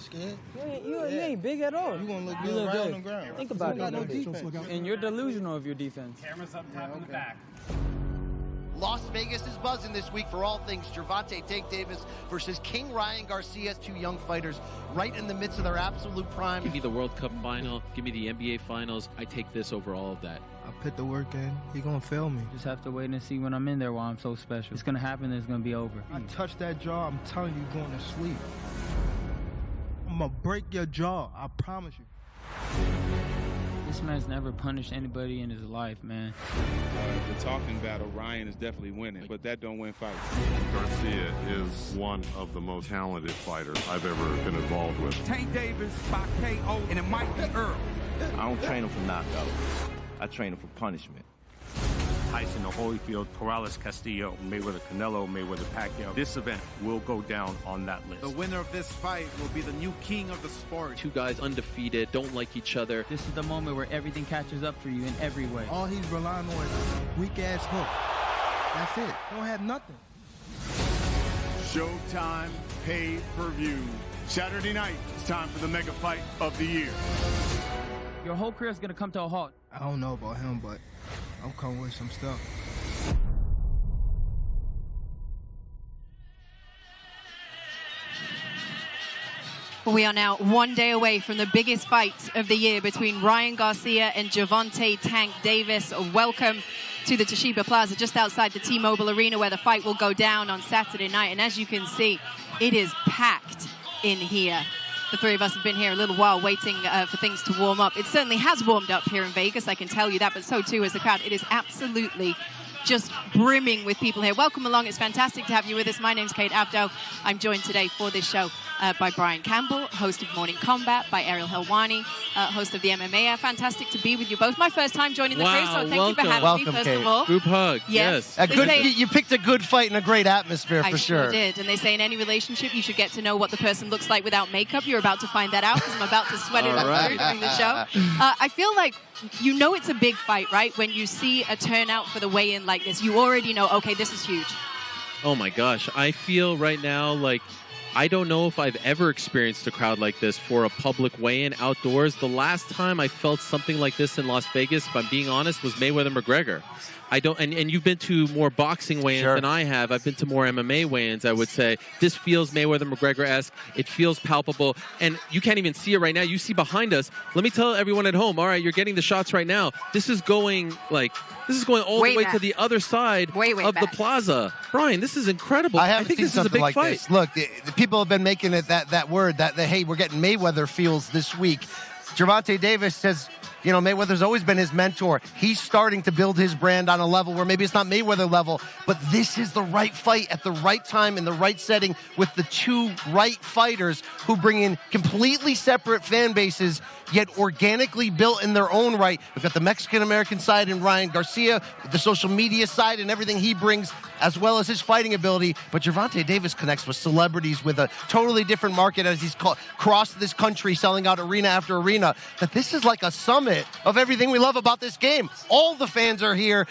scared? You ain't big at all. You gonna look good right on the ground. Think about it. No defense. And you're delusional of your defense. Cameras up top in the back. Las Vegas is buzzing this week for all things Gervonta Tank Davis versus King Ryan Garcia, two young fighters right in the midst of their absolute prime. Give me the World Cup final, give me the NBA finals. I take this over all of that. I put the work in. He gonna fail me. Just have to wait and see when I'm in there why I'm so special. It's gonna happen and it's gonna be over. I touch that jaw, I'm telling you, you're going to sleep. I'm gonna break your jaw, I promise you. This man's never punished anybody in his life, man. The talking battle, Ryan is definitely winning, but that don't win fights. Garcia is one of the most talented fighters I've ever been involved with. Tank Davis by KO, and it might be early. I don't train him for knockout. I train him for punishment. Tyson, Holyfield, Corrales, Castillo, Mayweather, Canelo, Mayweather, Pacquiao. This event will go down on that list. The winner of this fight will be the new king of the sport. Two guys undefeated, don't like each other. This is the moment where everything catches up for you in every way. All he's relying on is weak-ass hook. That's it. Don't have nothing. Showtime pay-per-view. Saturday night, it's time for the mega fight of the year. Your whole career is going to come to a halt. I don't know about him, but I'm coming with some stuff. We are now 1 day away from the biggest fight of the year between Ryan Garcia and Gervonta Tank Davis. Welcome to the Toshiba Plaza just outside the T-Mobile Arena where the fight will go down on Saturday night. And as you can see, it is packed in here. The three of us have been here a little while waiting for things to warm up. It certainly has warmed up here in Vegas, I can tell you that, but so too is the crowd. It is absolutely just brimming with people here. Welcome along. It's fantastic to have you with us. My name's Kate Abdo. I'm joined today for this show by Brian Campbell, host of Morning Combat, by Ariel Helwani, host of the MMA. Fantastic to be with you both. My first time joining the crew, so thank you for having me, first of all. Group hug, yes. You picked a good fight and a great atmosphere, for sure. I sure did. And they say in any relationship, you should get to know what the person looks like without makeup. You're about to find that out because I'm about to sweat it up during the show. I feel like you know it's a big fight, right? When you see a turnout for the weigh-in like this, you already know, okay, this is huge. Oh my gosh, I feel right now like I don't know if I've ever experienced a crowd like this for a public weigh-in outdoors. The last time I felt something like this in Las Vegas, if I'm being honest, was Mayweather-McGregor. I don't, and you've been to more boxing weigh-ins than I have. I've been to more MMA weigh-ins, I would say. This feels Mayweather-McGregor-esque. It feels palpable. And you can't even see it right now. You see behind us. Let me tell everyone at home, all right, you're getting the shots right now. This is going all the way to the other side of the plaza. Brian, this is incredible. I think this is a big fight. Look, the people have been making it that word, that hey, we're getting Mayweather feels this week. Gervonta Davis says, you know, Mayweather's always been his mentor. He's starting to build his brand on a level where maybe it's not Mayweather level, but this is the right fight at the right time in the right setting with the two right fighters who bring in completely separate fan bases, yet organically built in their own right. We've got the Mexican-American side in Ryan Garcia, the social media side and everything he brings, as well as his fighting ability. But Gervonta Davis connects with celebrities with a totally different market as he's crossed this country, selling out arena after arena. That this is like a summit of everything we love about this game. All the fans are here.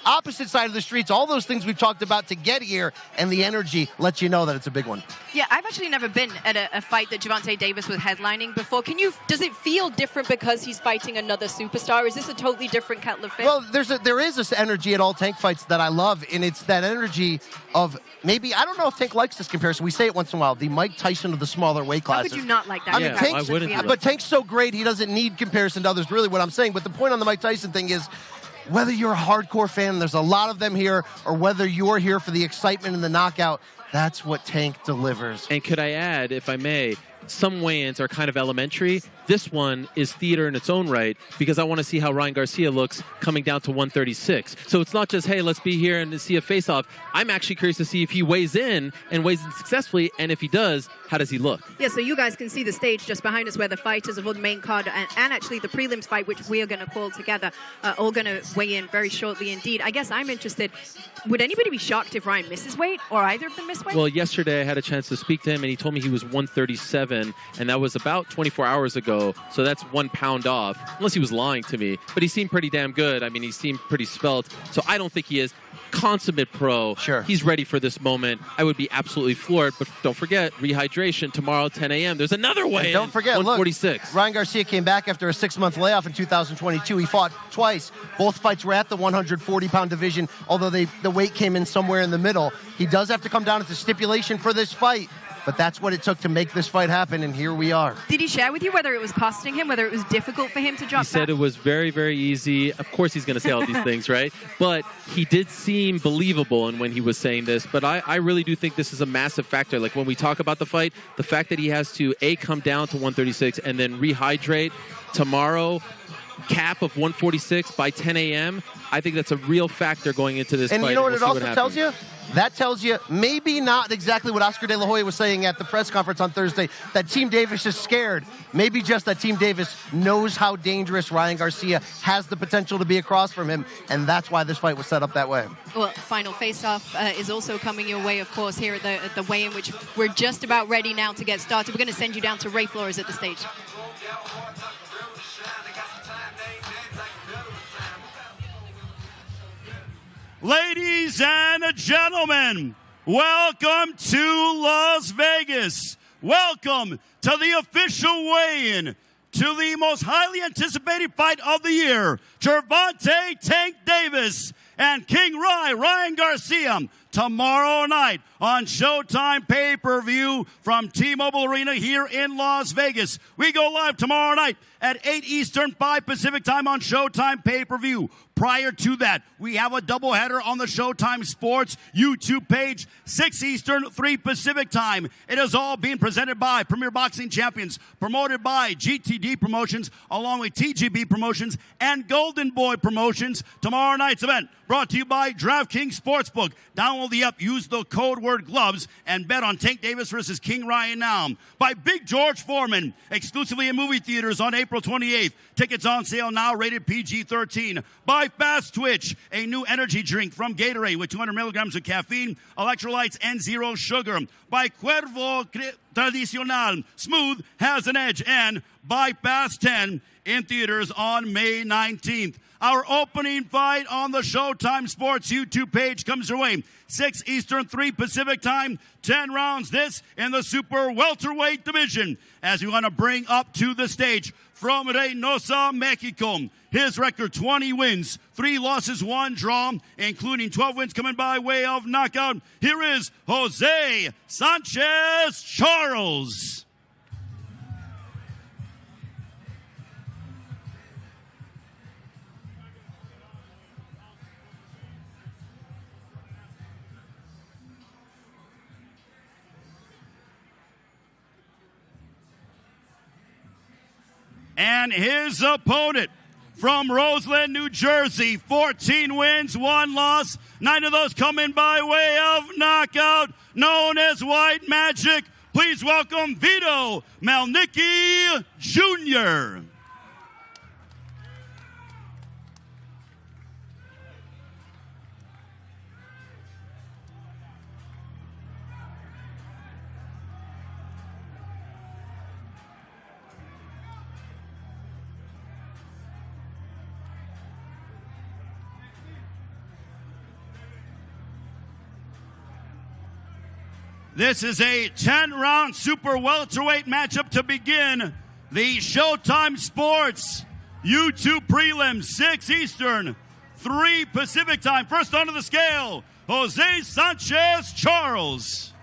Opposite side of the streets, all those things we've talked about to get here, and the energy lets you know that it's a big one. Yeah, I've actually never been at a fight that Gervonta Davis was headlining before. Does it feel different because he's fighting another superstar? Is this a totally different kettle of fish? Well, there is this energy at all Tank fights that I love, and it's that energy of maybe, I don't know if Tank likes this comparison. We say it once in a while, the Mike Tyson of the smaller weight classes. How could you not like that? I mean, but Tank's so great, he doesn't need comparison to others, really what I'm saying. But the point on the Mike Tyson thing is, whether you're a hardcore fan, there's a lot of them here, or whether you're here for the excitement and the knockout, that's what Tank delivers. And could I add, if I may, some weigh-ins are kind of elementary. This one is theater in its own right because I want to see how Ryan Garcia looks coming down to 136. So it's not just, hey, let's be here and see a face-off. I'm actually curious to see if he weighs in and weighs in successfully, and if he does, how does he look? Yeah, so you guys can see the stage just behind us where the fighters of the main card and actually the prelims fight, which we are going to call together, all going to weigh in very shortly indeed. I guess I'm interested, would anybody be shocked if Ryan misses weight or either of them miss weight? Well, yesterday I had a chance to speak to him, and he told me he was 137, and that was about 24 hours ago. So that's 1 pound off, unless he was lying to me. But he seemed pretty damn good. I mean, he seemed pretty svelte. So I don't think he is. consummate pro. Sure. He's ready for this moment. I would be absolutely floored. But don't forget, rehydration tomorrow, 10 a.m. There's another way. Don't forget, 146. Look, Ryan Garcia came back after a 6-month layoff in 2022. He fought twice. Both fights were at the 140-pound division, although the weight came in somewhere in the middle. He does have to come down at the stipulation for this fight. But that's what it took to make this fight happen, and here we are. Did he share with you whether it was costing him, whether it was difficult for him to drop He said back? it was very, very easy. Of course he's going to say all these things, right? But he did seem believable in when he was saying this. But I really do think this is a massive factor. Like when we talk about the fight, the fact that he has to, A, come down to 136 and then rehydrate tomorrow, cap of 146 by 10 a.m., I think that's a real factor going into this fight. And you know what we'll it also tells happens. you? That tells you maybe not exactly what Oscar De La Hoya was saying at the press conference on Thursday, that Team Davis is scared. Maybe just that Team Davis knows how dangerous Ryan Garcia has the potential to be across from him, and that's why this fight was set up that way. Well, final face-off is also coming your way, of course, here at the weigh-in, which we're just about ready now to get started. We're going to send you down to Ray Flores at the stage. Ladies and gentlemen, welcome to Las Vegas. Welcome to the official weigh-in to the most highly anticipated fight of the year. Gervonta Tank Davis and King Ryan Garcia tomorrow night on Showtime pay-per-view from T-Mobile Arena here in Las Vegas. We go live tomorrow night at 8 Eastern, 5 Pacific time on Showtime pay-per-view. Prior to that, we have a doubleheader on the Showtime Sports YouTube page, 6 Eastern, 3 Pacific time. It is all being presented by Premier Boxing Champions, promoted by GTD Promotions, along with TGB Promotions and Golden Boy Promotions. Tomorrow night's event brought to you by DraftKings Sportsbook. Download the app, use the code word gloves, and bet on Tank Davis versus King Ryan now. By Big George Foreman, exclusively in movie theaters on April 28th. Tickets on sale now, rated PG-13. By Fast Twitch, a new energy drink from Gatorade with 200 milligrams of caffeine, electrolytes, and zero sugar. By Cuervo Tradicional, smooth, has an edge. And by Fast 10, in theaters on May 19th. Our opening fight on the Showtime Sports YouTube page comes your way. 6 Eastern, 3 Pacific time, 10 rounds. This in the super welterweight division. As we want to bring up to the stage from Reynosa, Mexico. His record, 20 wins, 3 losses, 1 draw, including 12 wins coming by way of knockout. Here is Jose Sanchez Charles. And his opponent from Roseland, New Jersey, 14 wins, 1 loss, 9 of those coming by way of knockout, known as White Magic. Please welcome Vito Malnicki Jr. 'This is a 10-round super welterweight matchup to begin the Showtime Sports YouTube prelims, 6 Eastern, 3 Pacific time. First onto the scale, Jose Sanchez Charles.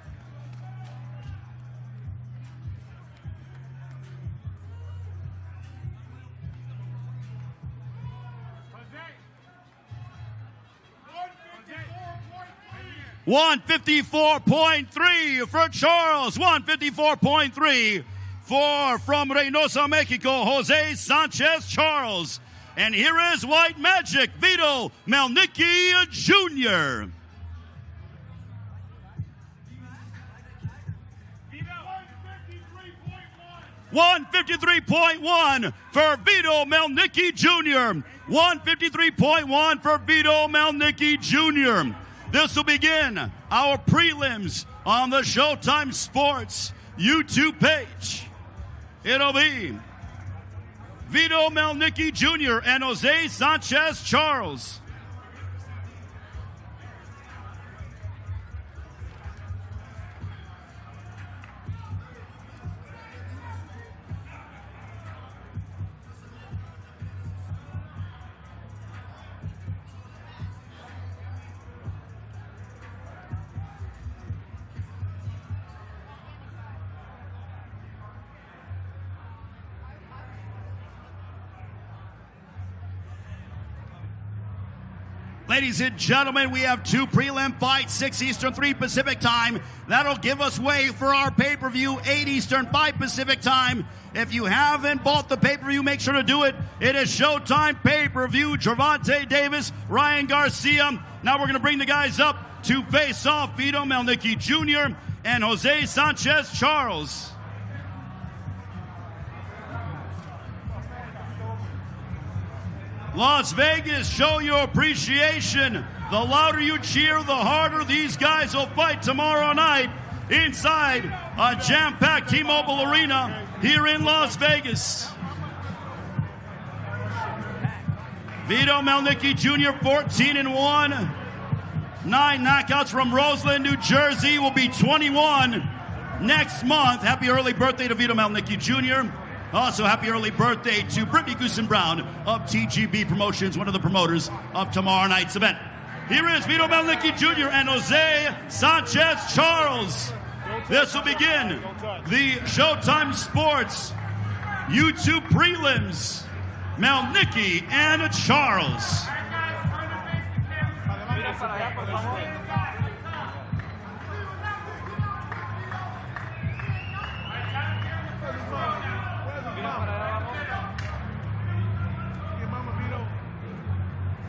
$154.3 for Charles. 154.3 for from Reynosa, Mexico, Jose Sanchez Charles. And here is White Magic, Vito Malnicki Jr. $153.1 for Vito Malnicki Jr. 153.1 for Vito Malnicki Jr. This will begin our prelims on the Showtime Sports YouTube page. It'll be Vito Malnicki Jr. and Jose Sanchez Charles. Ladies and gentlemen, we have 2 prelim fights, 6 Eastern, 3 Pacific time. That'll give us way for our pay-per-view, 8 Eastern, 5 Pacific time. If you haven't bought the pay-per-view, make sure to do it. It is Showtime pay-per-view. Gervonta Davis, Ryan Garcia. Now we're going to bring the guys up to face off Vito Mielnicki Jr. and Jose Sanchez Charles. Las Vegas, show your appreciation. The louder you cheer, the harder these guys will fight tomorrow night inside a jam-packed T-Mobile Arena here in Las Vegas. Vito Mielnicki Jr., 14-1. 9 knockouts from Roseland, New Jersey, will be 21 next month. Happy early birthday to Vito Mielnicki Jr. Also, happy early birthday to Brittany Goosen Brown of TGB Promotions, one of the promoters of tomorrow night's event. Here is Vito Mielnicki Jr. and Jose Sanchez Charles. This will begin the Showtime Sports YouTube prelims. Mielnicki and Charles.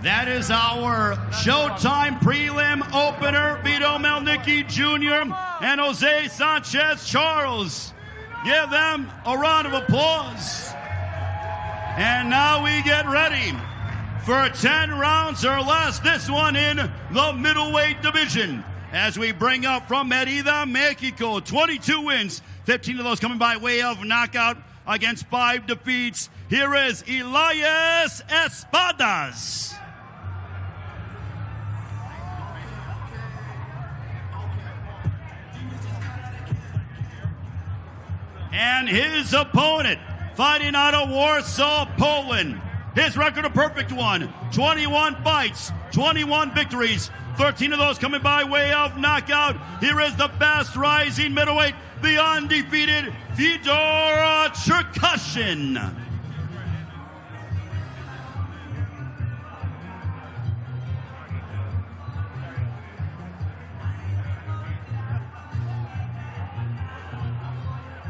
That is our Showtime prelim opener, Vito Mielnicki Jr. and Jose Sanchez Charles. Give them a round of applause. And now we get ready for 10 rounds or less. This one in the middleweight division. As we bring up from Merida, Mexico, 22 wins, 15 of those coming by way of knockout against 5 defeats. Here is Elias Espadas. And his opponent, fighting out of Warsaw, Poland. His record a perfect one, 21 fights, 21 victories, 13 of those coming by way of knockout. Here is the fast rising middleweight, the undefeated Fedor Cherkashin.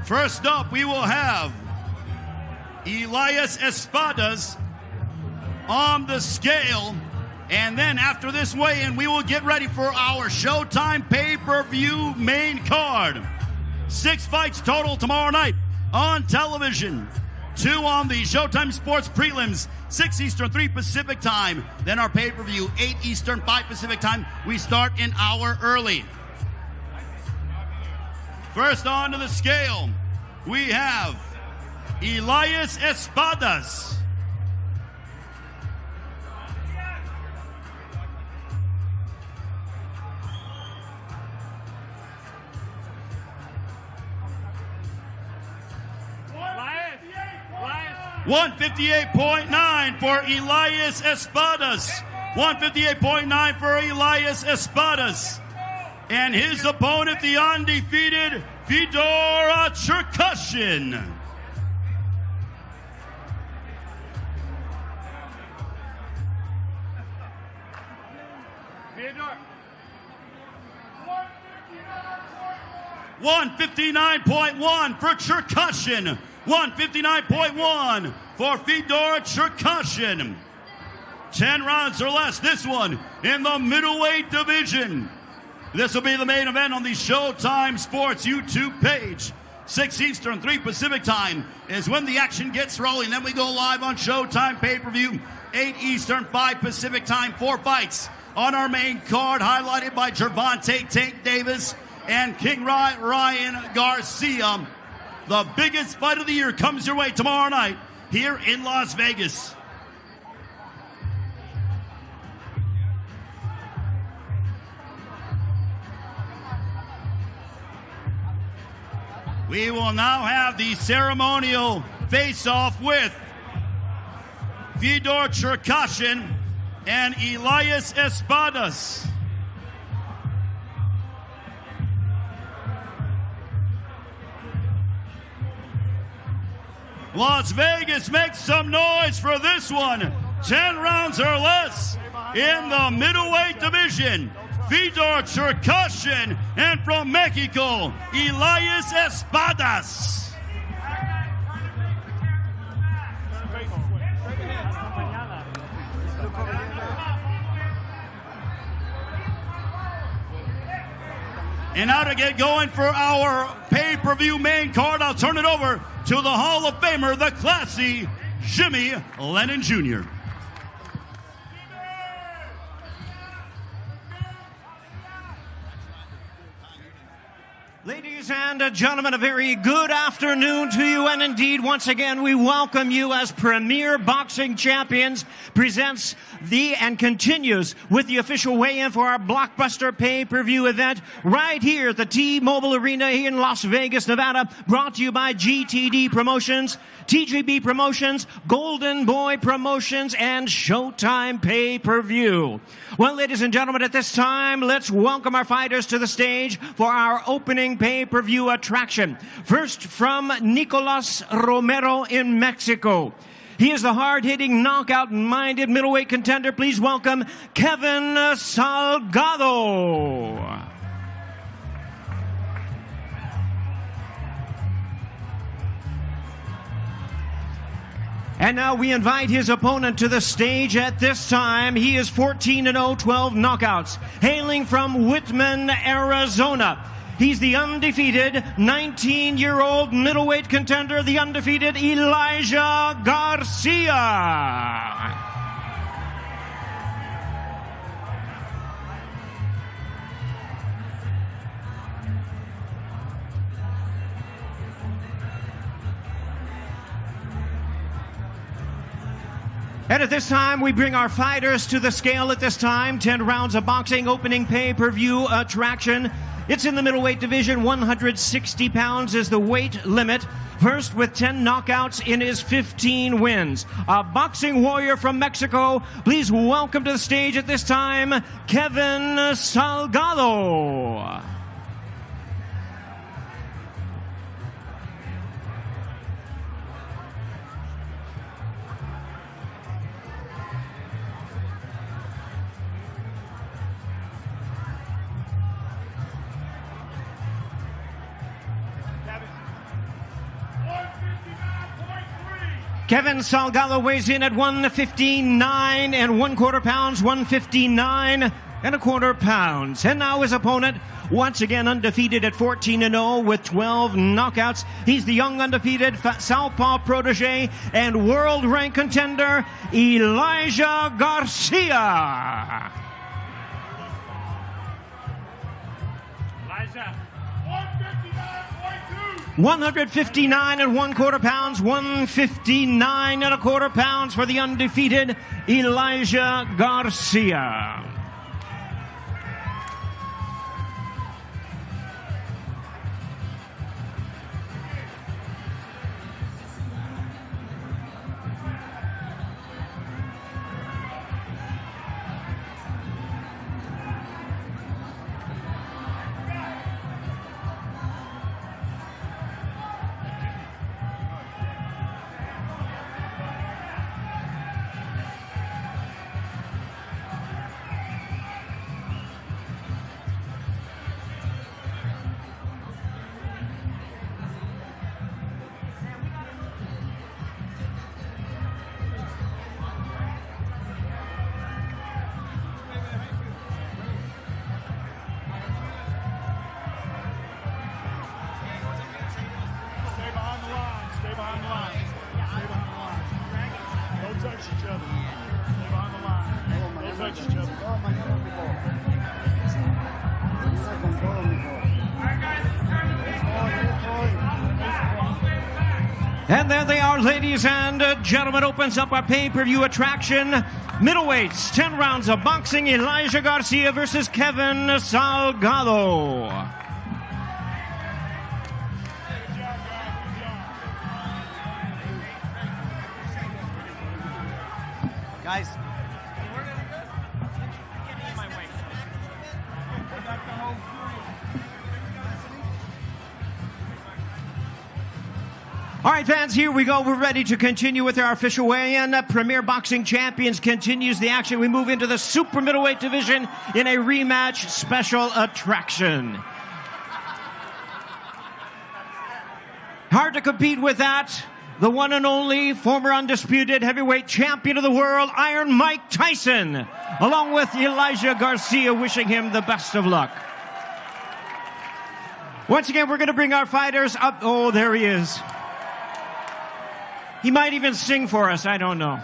First up, we will have Elias Espadas on the scale. And then after this weigh-in, we will get ready for our Showtime pay-per-view main card. 6 fights total tomorrow night on television. 2 on the Showtime Sports prelims, 6 Eastern, 3 Pacific time. Then our pay-per-view, 8 Eastern, 5 Pacific time. We start an hour early. First onto the scale, we have Elias Espadas. $158.9 for Elias Espadas. 158.9 for Elias Espadas. And his opponent, the undefeated Fedor Cherkashin. $159.1 for Cherkashin. 159.1 for Fedor Cherkashin. 10 rounds or less. This one in the middleweight division. This will be the main event on the Showtime Sports YouTube page. 6 Eastern, 3 Pacific time is when the action gets rolling. Then we go live on Showtime pay-per-view, 8 Eastern, 5 Pacific time. 4 fights on our main card, highlighted by Gervonta Tank Davis and King Ryan Garcia. The biggest fight of the year comes your way tomorrow night here in Las Vegas. We will now have the ceremonial face-off with Fedor Cherkashin and Elias Espadas. Las Vegas, make some noise for this one. 10 rounds or less in the middleweight division, Fedor Cherkashin, and from Mexico, Elias Espadas. And now to get going for our pay-per-view main card, I'll turn it over to the Hall of Famer, the classy Jimmy Lennon Jr. Ladies and gentlemen, a very good afternoon to you, and indeed, once again, we welcome you as Premier Boxing Champions presents and continues with the official weigh-in for our blockbuster pay-per-view event right here at the T-Mobile Arena here in Las Vegas, Nevada, brought to you by GTD Promotions, TGB Promotions, Golden Boy Promotions, and Showtime Pay-Per-View. Well, ladies and gentlemen, at this time, let's welcome our fighters to the stage for our opening pay-per-view attraction. First, from Nicolas Romero in Mexico. He is the hard-hitting, knockout-minded middleweight contender. Please welcome Kevin Salgado. And now we invite his opponent to the stage at this time. He is 14-0, 12 knockouts, hailing from Whitman, Arizona. He's the undefeated 19-year-old middleweight contender, the undefeated Elijah Garcia. And at this time, we bring our fighters to the scale at this time. 10 rounds of boxing, opening pay-per-view attraction. It's in the middleweight division. 160 pounds is the weight limit. First with 10 knockouts in his 15 wins. A boxing warrior from Mexico. Please welcome to the stage at this time, Kevin Salgado. 159.3. Kevin Salgado weighs in at 159 and 1/4 pounds, 159 1/4 pounds. And now his opponent, once again undefeated at 14-0 with 12 knockouts. He's the young undefeated southpaw protege and world rank contender, Elijah Garcia. Elijah. 159 1/4 pounds, 159 1/4 pounds for the undefeated Elijah Garcia. And there they are, ladies and gentlemen. Opens up our pay-per-view attraction. Middleweights, 10 rounds of boxing. Elijah Garcia versus Kevin Salgado. Guys. All right, fans, here we go. We're ready to continue with our official weigh-in. Premier Boxing Champions continues the action. We move into the super middleweight division in a rematch special attraction. Hard to compete with that. The one and only former undisputed heavyweight champion of the world, Iron Mike Tyson, along with Elijah Garcia, wishing him the best of luck. Once again, we're going to bring our fighters up. Oh, there he is. He might even sing for us. I don't know.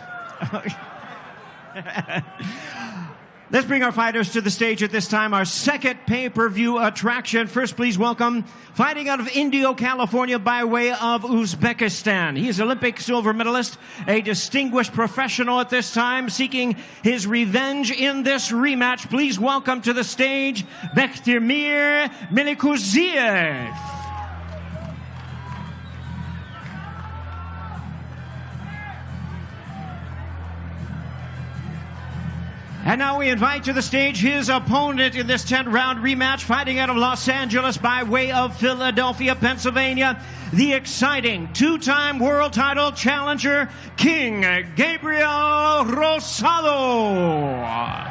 Let's bring our fighters to the stage at this time. Our second pay-per-view attraction. First, please welcome, fighting out of Indio, California, by way of Uzbekistan. He is Olympic silver medalist, a distinguished professional at this time, seeking his revenge in this rematch. Please welcome to the stage, Bektemir Melikuziev. And now we invite to the stage his opponent in this 10-round rematch, fighting out of Los Angeles by way of Philadelphia, Pennsylvania, the exciting two-time world title challenger, King Gabriel Rosado.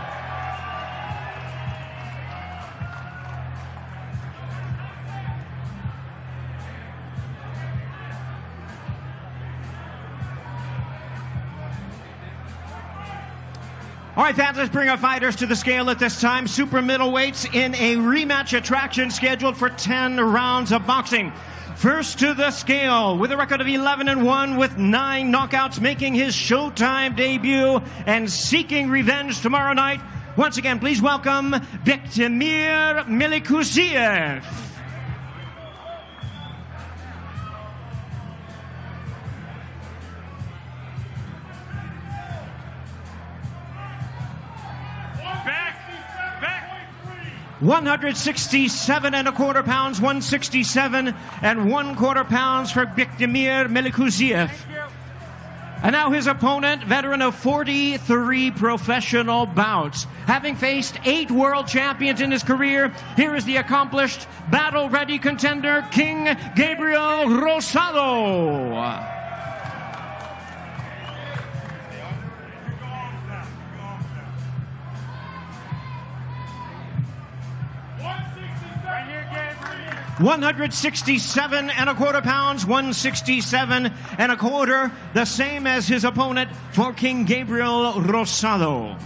All right, fans, let's bring our fighters to the scale at this time. Super middleweights in a rematch attraction scheduled for 10 rounds of boxing. First to the scale with a record of 11-1 with 9 knockouts, making his Showtime debut and seeking revenge tomorrow night. Once again, please welcome Bektemir Melikuziev. Back. 167.25 pounds, 167.25 pounds for Bektemir Melikuziev. And now his opponent, veteran of 43 professional bouts. Having faced 8 world champions in his career, here is the accomplished, battle-ready contender, King Gabriel Rosado. $167.25 pounds, 167.25, the same as his opponent for King Gabriel Rosado.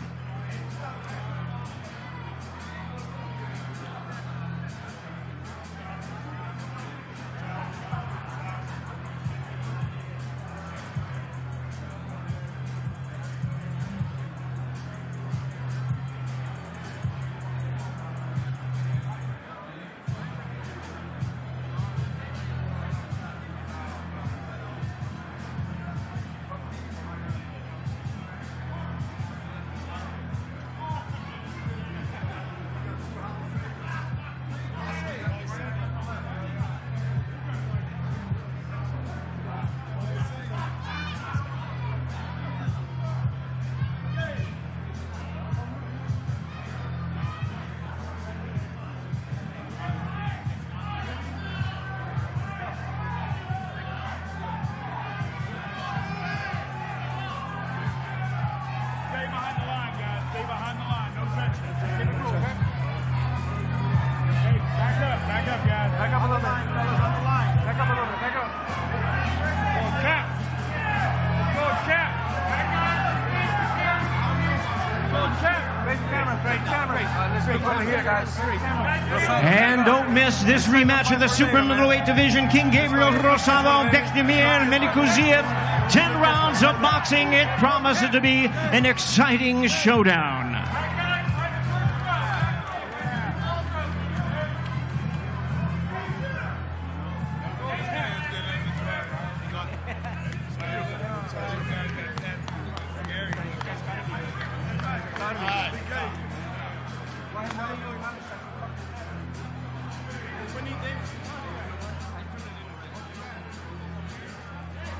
And don't miss this rematch of the super middleweight division. King Gabriel Rosado, Bektemir Melikuziev. 10 rounds of boxing. It promises to be an exciting showdown.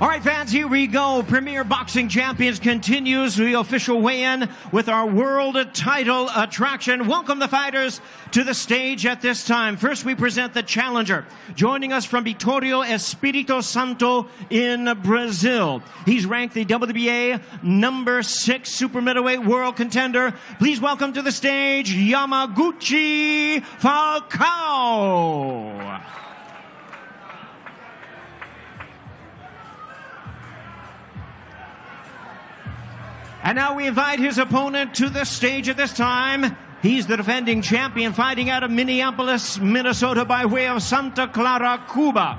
All right, fans, here we go. Premier Boxing Champions continues the official weigh-in with our world title attraction. Welcome the fighters to the stage at this time. First, we present the challenger. Joining us from Vitória, Espírito Santo in Brazil. He's ranked the WBA #6 super middleweight world contender. Please welcome to the stage, Yamaguchi Falcao. And now we invite his opponent to the stage at this time. He's the defending champion, fighting out of Minneapolis, Minnesota by way of Santa Clara, Cuba.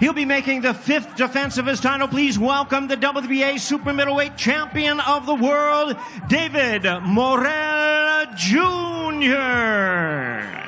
He'll be making the 5th defense of his title. Please welcome the WBA super middleweight champion of the world, David Morrell Jr.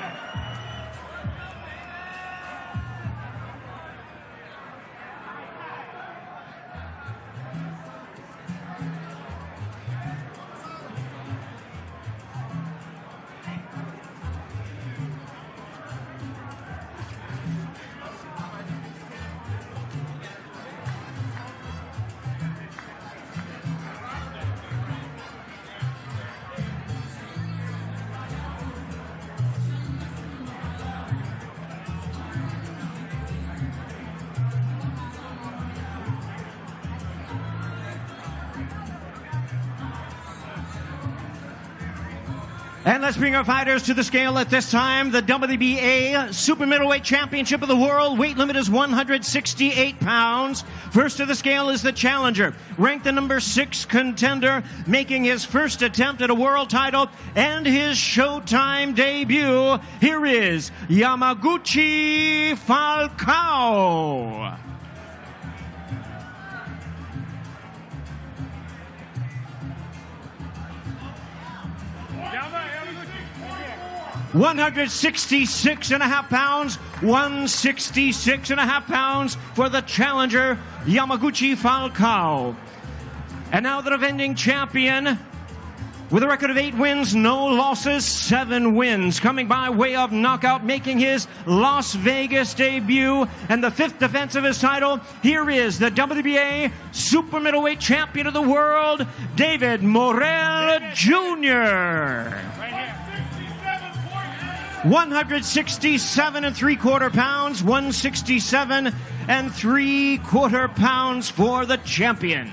And let's bring our fighters to the scale at this time. The WBA Super Middleweight Championship of the World. Weight limit is 168 pounds. First to the scale is the challenger. Ranked the #6 contender, making his first attempt at a world title and his Showtime debut. Here is Yamaguchi Falcao. 166.5 pounds, 166.5 pounds for the challenger, Yamaguchi Falcao. And now the defending champion, with a record of 8 wins, no losses, 7 wins, coming by way of knockout, making his Las Vegas debut and the 5th defense of his title. Here is the WBA Super Middleweight Champion of the World, David Morrell Jr. 167 3/4 pounds, 167 3/4 pounds for the champion.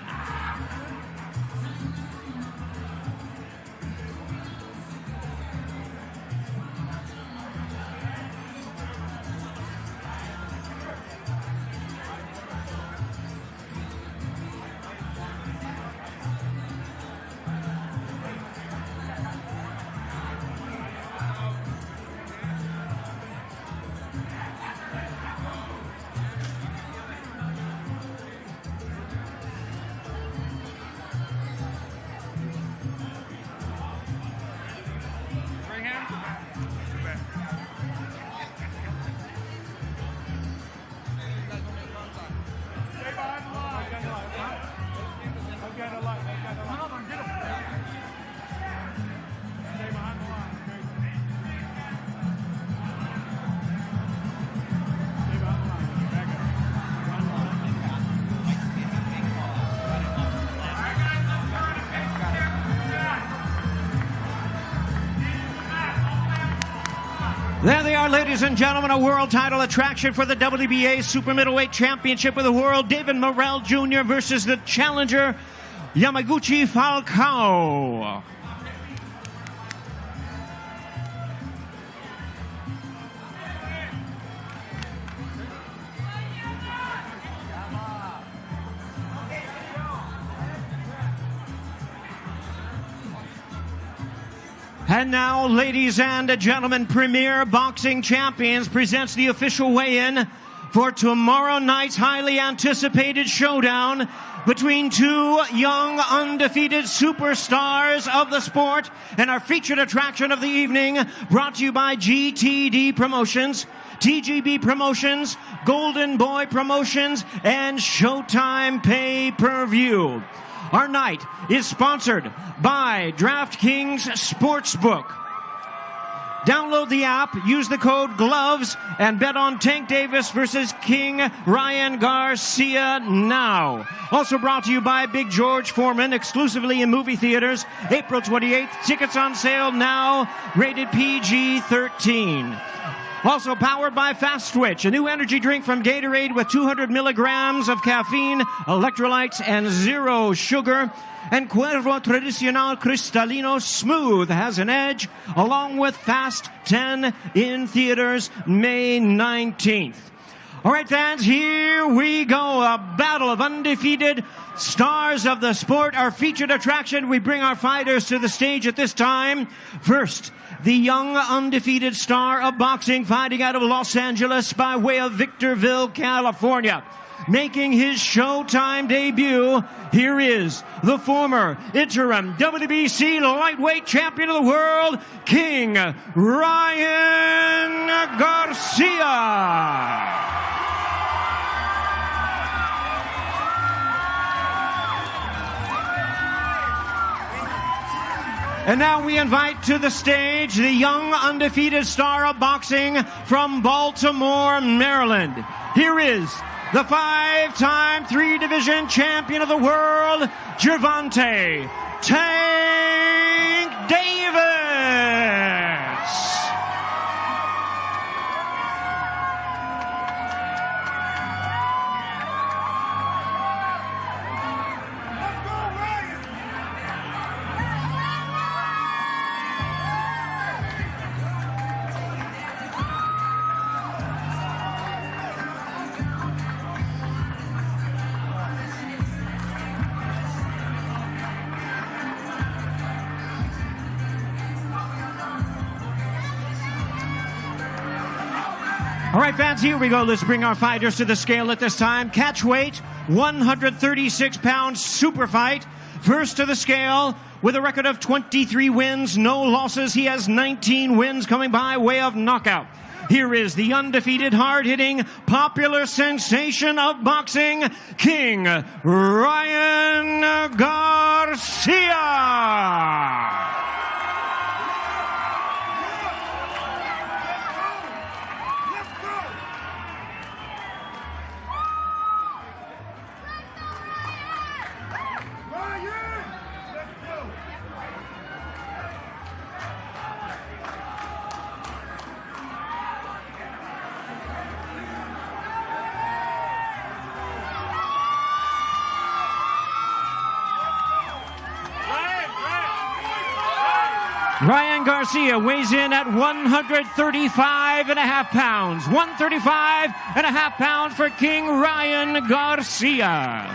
There they are, ladies and gentlemen, a world title attraction for the WBA Super Middleweight Championship of the World. David Morrell Jr. versus the challenger, Yamaguchi Falcao. And now, ladies and gentlemen, Premier Boxing Champions presents the official weigh-in for tomorrow night's highly anticipated showdown between 2 young, undefeated superstars of the sport, and our featured attraction of the evening, brought to you by GTD Promotions, TGB Promotions, Golden Boy Promotions, and Showtime Pay-Per-View. Our night is sponsored by DraftKings Sportsbook. Download the app, use the code GLOVES, and bet on Tank Davis versus King Ryan Garcia now. Also brought to you by Big George Foreman, exclusively in movie theaters, April 28th. Tickets on sale now, rated PG-13. Also powered by Fast Twitch, a new energy drink from Gatorade with 200 milligrams of caffeine, electrolytes, and 0 sugar. And Cuervo Tradicional Cristalino Smooth has an edge, along with Fast 10 in theaters May 19th. All right, fans, here we go. A battle of undefeated stars of the sport. Our featured attraction, we bring our fighters to the stage at this time. First, the young undefeated star of boxing, fighting out of Los Angeles by way of Victorville, California. Making his Showtime debut, here is the former interim WBC lightweight champion of the world, King Ryan Garcia. And now we invite to the stage the young undefeated star of boxing from Baltimore, Maryland. Here is the 5-time 3-division champion of the world, Gervonta Tank Davis. All right, fans, here we go. Let's bring our fighters to the scale at this time. Catch weight, 136 pounds, super fight. First to the scale with a record of 23 wins, no losses. He has 19 wins coming by way of knockout. Here is the undefeated, hard-hitting, popular sensation of boxing, King Ryan Garcia. Ryan Garcia weighs in at 135.5 pounds. 135.5 pounds for King Ryan Garcia.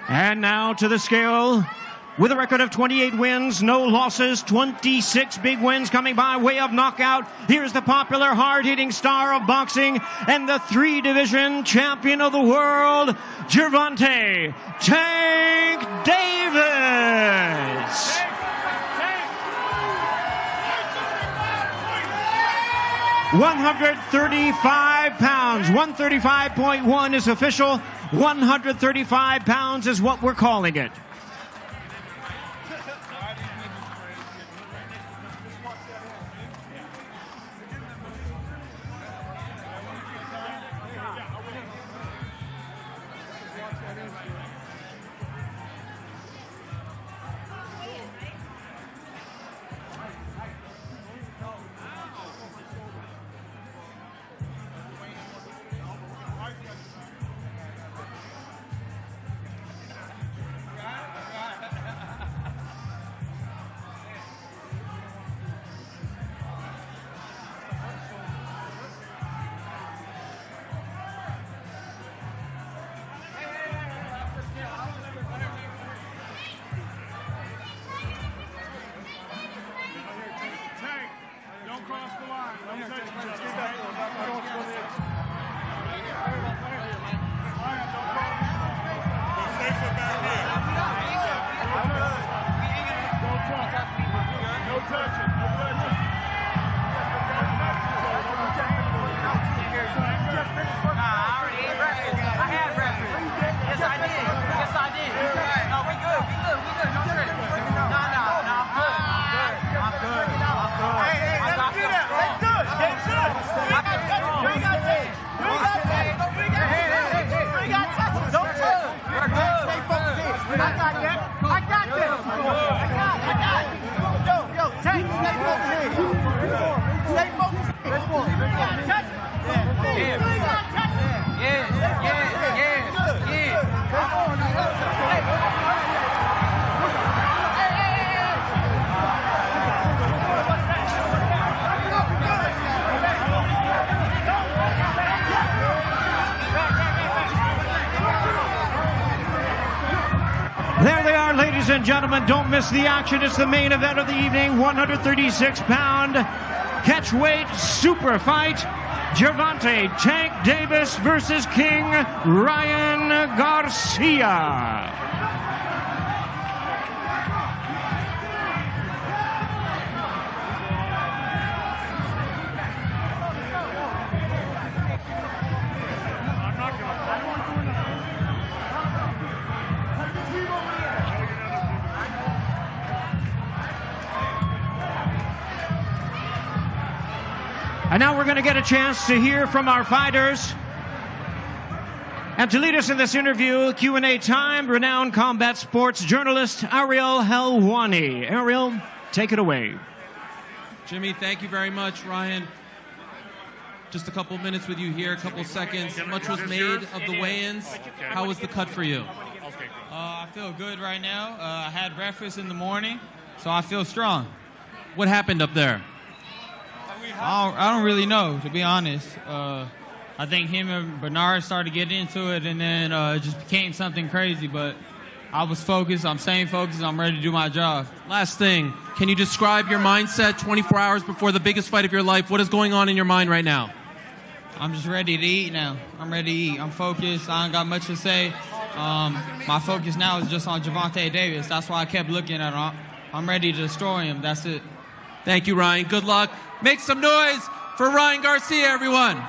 And now to the scale with a record of 28 wins, no losses, 26 big wins coming by way of knockout. Here's the popular, hard-hitting star of boxing and the 3-division champion of the world, Gervonta Tank Davis. £135. 135.1 is official. 135 pounds is what we're calling it. There they are, ladies and gentlemen. Don't miss the action. It's the main event of the evening. 136-pound catchweight super fight. Gervonta Tank Davis versus King Ryan Garcia. And now we're going to get a chance to hear from our fighters. And to lead us in this interview, Q&A time, renowned combat sports journalist Ariel Helwani. Ariel, take it away. Jimmy, thank you very much. Ryan, just a couple minutes with you here, a couple seconds. Much was made of the weigh-ins. How was the cut for you? I feel good right now. I had breakfast in the morning, so I feel strong. What happened up there? I don't really know, to be honest. I think him and Bernard started getting into it, and then it just became something crazy. But I was focused. I'm staying focused. I'm ready to do my job. Last thing, can you describe your mindset 24 hours before the biggest fight of your life? What is going on in your mind right now? I'm just ready to eat now. I'm ready to eat. I'm focused. I ain't got much to say. My focus now is just on Gervonta Davis. That's why I kept looking at him. I'm ready to destroy him. That's it. Thank you, Ryan. Good luck. Make some noise for Ryan Garcia, everyone.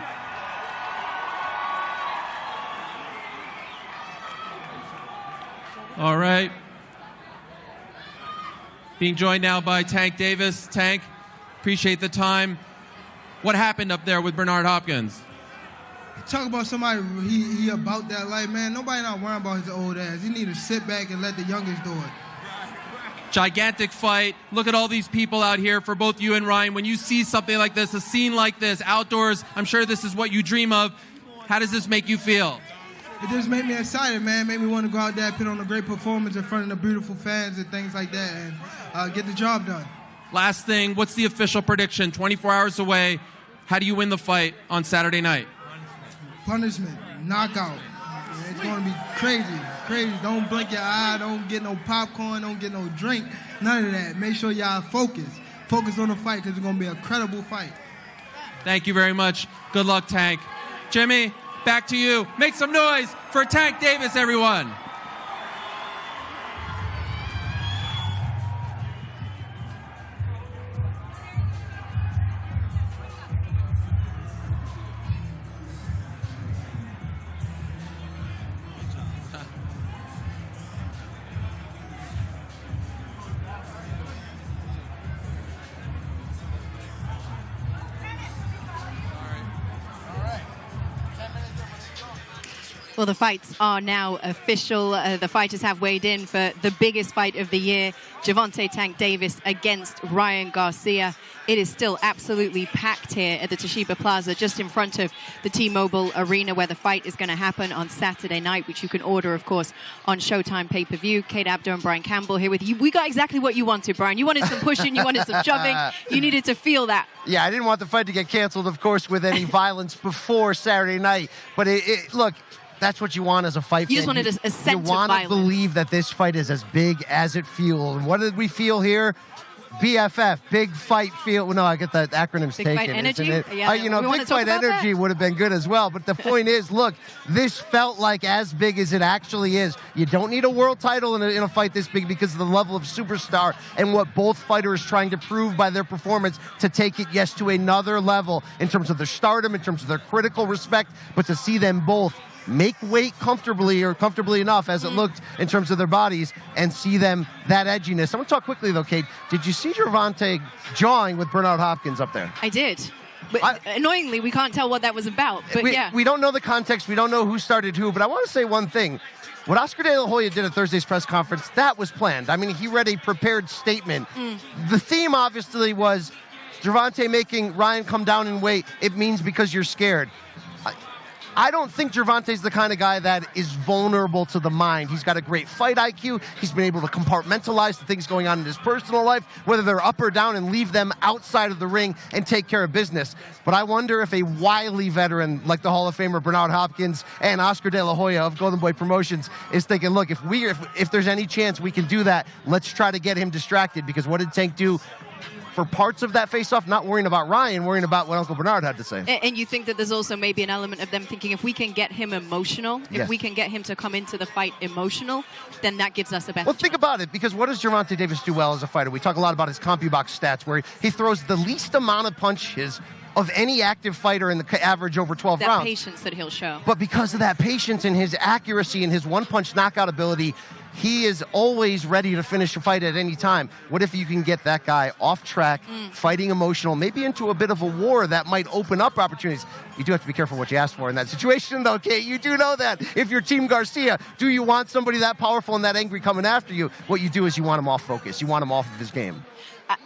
All right. Being joined now by Tank Davis. Tank, appreciate the time. What happened up there with Bernard Hopkins? Talk about somebody, he about that life, man. Nobody not worrying about his old ass. He need to sit back and let the youngest do it. Gigantic fight. Look at all these people out here for both you and Ryan. When you see something like this, a scene like this, outdoors, I'm sure this is what you dream of. How does this make you feel? It just made me excited, man. Made me want to go out there, put on a great performance in front of the beautiful fans and things like that, and get the job done. Last thing, what's the official prediction? 24 hours away. How do you win the fight on Saturday night? Punishment, knockout. Yeah, it's going to be crazy. Crazy. Don't blink your eye. Don't get no popcorn. Don't get no drink. None of that. Make sure y'all focus. Focus on the fight because it's going to be a credible fight. Thank you very much. Good luck, Tank. Jimmy, back to you. Make some noise for Tank Davis, everyone. Well, the fights are now official. The fighters have weighed in for the biggest fight of the year, Gervonta Tank Davis against Ryan Garcia. It is still absolutely packed here at the Toshiba Plaza, just in front of the T-Mobile Arena, where the fight is going to happen on Saturday night, which you can order, of course, on Showtime pay-per-view. Kate Abdo and Brian Campbell here with you. We got exactly what you wanted, Brian. You wanted some pushing, you wanted some shoving. You needed to feel that. Yeah, I didn't want the fight to get canceled, of course, with any violence before Saturday night. But look, that's what you want as a fight fan. You just wanted a sense of violence. You want to believe that this fight is as big as it feels. And what did we feel here? BFF, big fight feel. No, I get the acronyms big taken. Fight energy? Yeah, big fight energy would have been good as well. But the point is, look, this felt like as big as it actually is. You don't need a world title in a fight this big because of the level of superstar and what both fighters trying to prove by their performance to take it, yes, to another level in terms of their stardom, in terms of their critical respect, but to see them both make weight comfortably enough as it looked in terms of their bodies and see them that edginess. I'm going to talk quickly, though, Kate. Did you see Gervonta jawing with Bernard Hopkins up there? I did. But annoyingly, we can't tell what that was about. But we don't know the context. We don't know who started who. But I want to say one thing. What Oscar De La Hoya did at Thursday's press conference, that was planned. I mean, he read a prepared statement. The theme, obviously, was Gervonta making Ryan come down in weight. It means because you're scared. I don't think Gervonta's the kind of guy that is vulnerable to the mind. He's got a great fight IQ. He's been able to compartmentalize the things going on in his personal life, whether they're up or down, and leave them outside of the ring and take care of business. But I wonder if a wily veteran like the Hall of Famer Bernard Hopkins and Oscar De La Hoya of Golden Boy Promotions is thinking, look, if there's any chance we can do that, let's try to get him distracted, because what did Tank do for parts of that face-off? Not worrying about Ryan, worrying about what Uncle Bernard had to say. And you think that there's also maybe an element of them thinking, if we can get him emotional, if we can get him to come into the fight emotional, then that gives us a better chance. Think about it, because what does Gervonta Davis do well as a fighter? We talk a lot about his CompuBox stats, where he throws the least amount of punches of any active fighter in the average over 12 rounds. That patience that he'll show. But because of that patience and his accuracy and his one-punch knockout ability, he is always ready to finish a fight at any time. What if you can get that guy off track, fighting emotional, maybe into a bit of a war that might open up opportunities? You do have to be careful what you ask for in that situation, though, Kate. You do know that. If you're Team Garcia, do you want somebody that powerful and that angry coming after you? What you do is you want him off focus. You want him off of his game.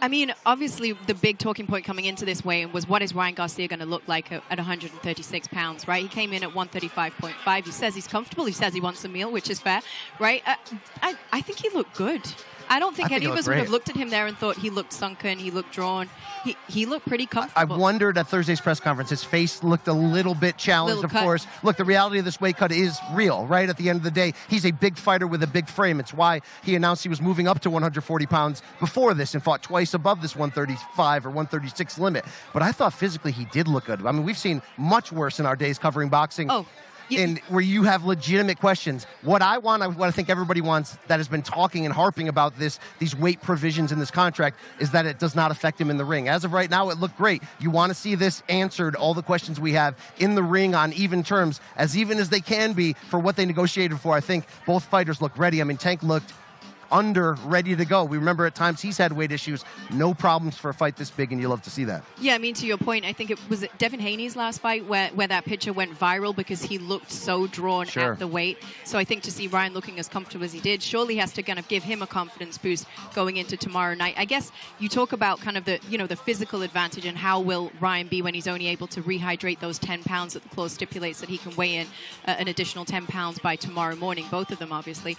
I mean, obviously, the big talking point coming into this weigh-in was, what is Ryan Garcia going to look like at 136 pounds, right? He came in at 135.5. He says he's comfortable. He says he wants a meal, which is fair, right? I think he looked good. I don't think any of us would have looked at him there and thought he looked sunken, he looked drawn. He looked pretty comfortable. I wondered at Thursday's press conference, his face looked a little bit challenged, of course. Look, the reality of this weight cut is real, right? At the end of the day, he's a big fighter with a big frame. It's why he announced he was moving up to 140 pounds before this and fought twice above this 135 or 136 limit. But I thought physically he did look good. I mean, we've seen much worse in our days covering boxing. And where you have legitimate questions. What I want, what I think everybody wants, that has been talking and harping about these weight provisions in this contract, is that it does not affect him in the ring. As of right now, it looked great. You want to see this answered, all the questions we have in the ring on even terms, as even as they can be for what they negotiated for. I think both fighters look ready. I mean, Tank looked ready to go. We remember at times he's had weight issues. No problems for a fight this big, and you love to see that. Yeah, I mean, to your point, I think it was Devin Haney's last fight where that picture went viral because he looked so drawn at the weight. So I think to see Ryan looking as comfortable as he did surely has to kind of give him a confidence boost going into tomorrow night. I guess you talk about kind of the physical advantage and how will Ryan be when he's only able to rehydrate those 10 pounds that the clause stipulates that he can weigh in an additional 10 pounds by tomorrow morning, both of them obviously.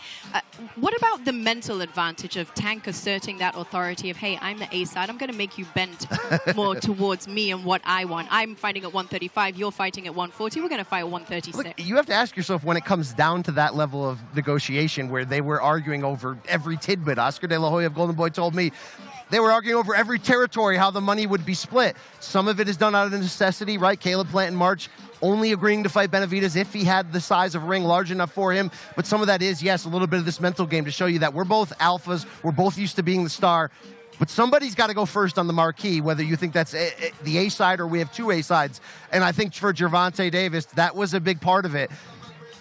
What about the mental advantage of Tank asserting that authority of, hey, I'm the A side, I'm going to make you bend more towards me and what I want. I'm fighting at 135, you're fighting at 140, we're going to fight at 136. Look, you have to ask yourself, when it comes down to that level of negotiation where they were arguing over every tidbit, Oscar De La Hoya of Golden Boy told me they were arguing over every territory, how the money would be split. Some of it is done out of necessity, right? Caleb Plant in March only agreeing to fight Benavidez if he had the size of ring large enough for him. But some of that is, yes, a little bit of this mental game to show you that we're both alphas. We're both used to being the star. But somebody's got to go first on the marquee, whether you think that's the A side or we have two A sides. And I think for Gervonta Davis, that was a big part of it.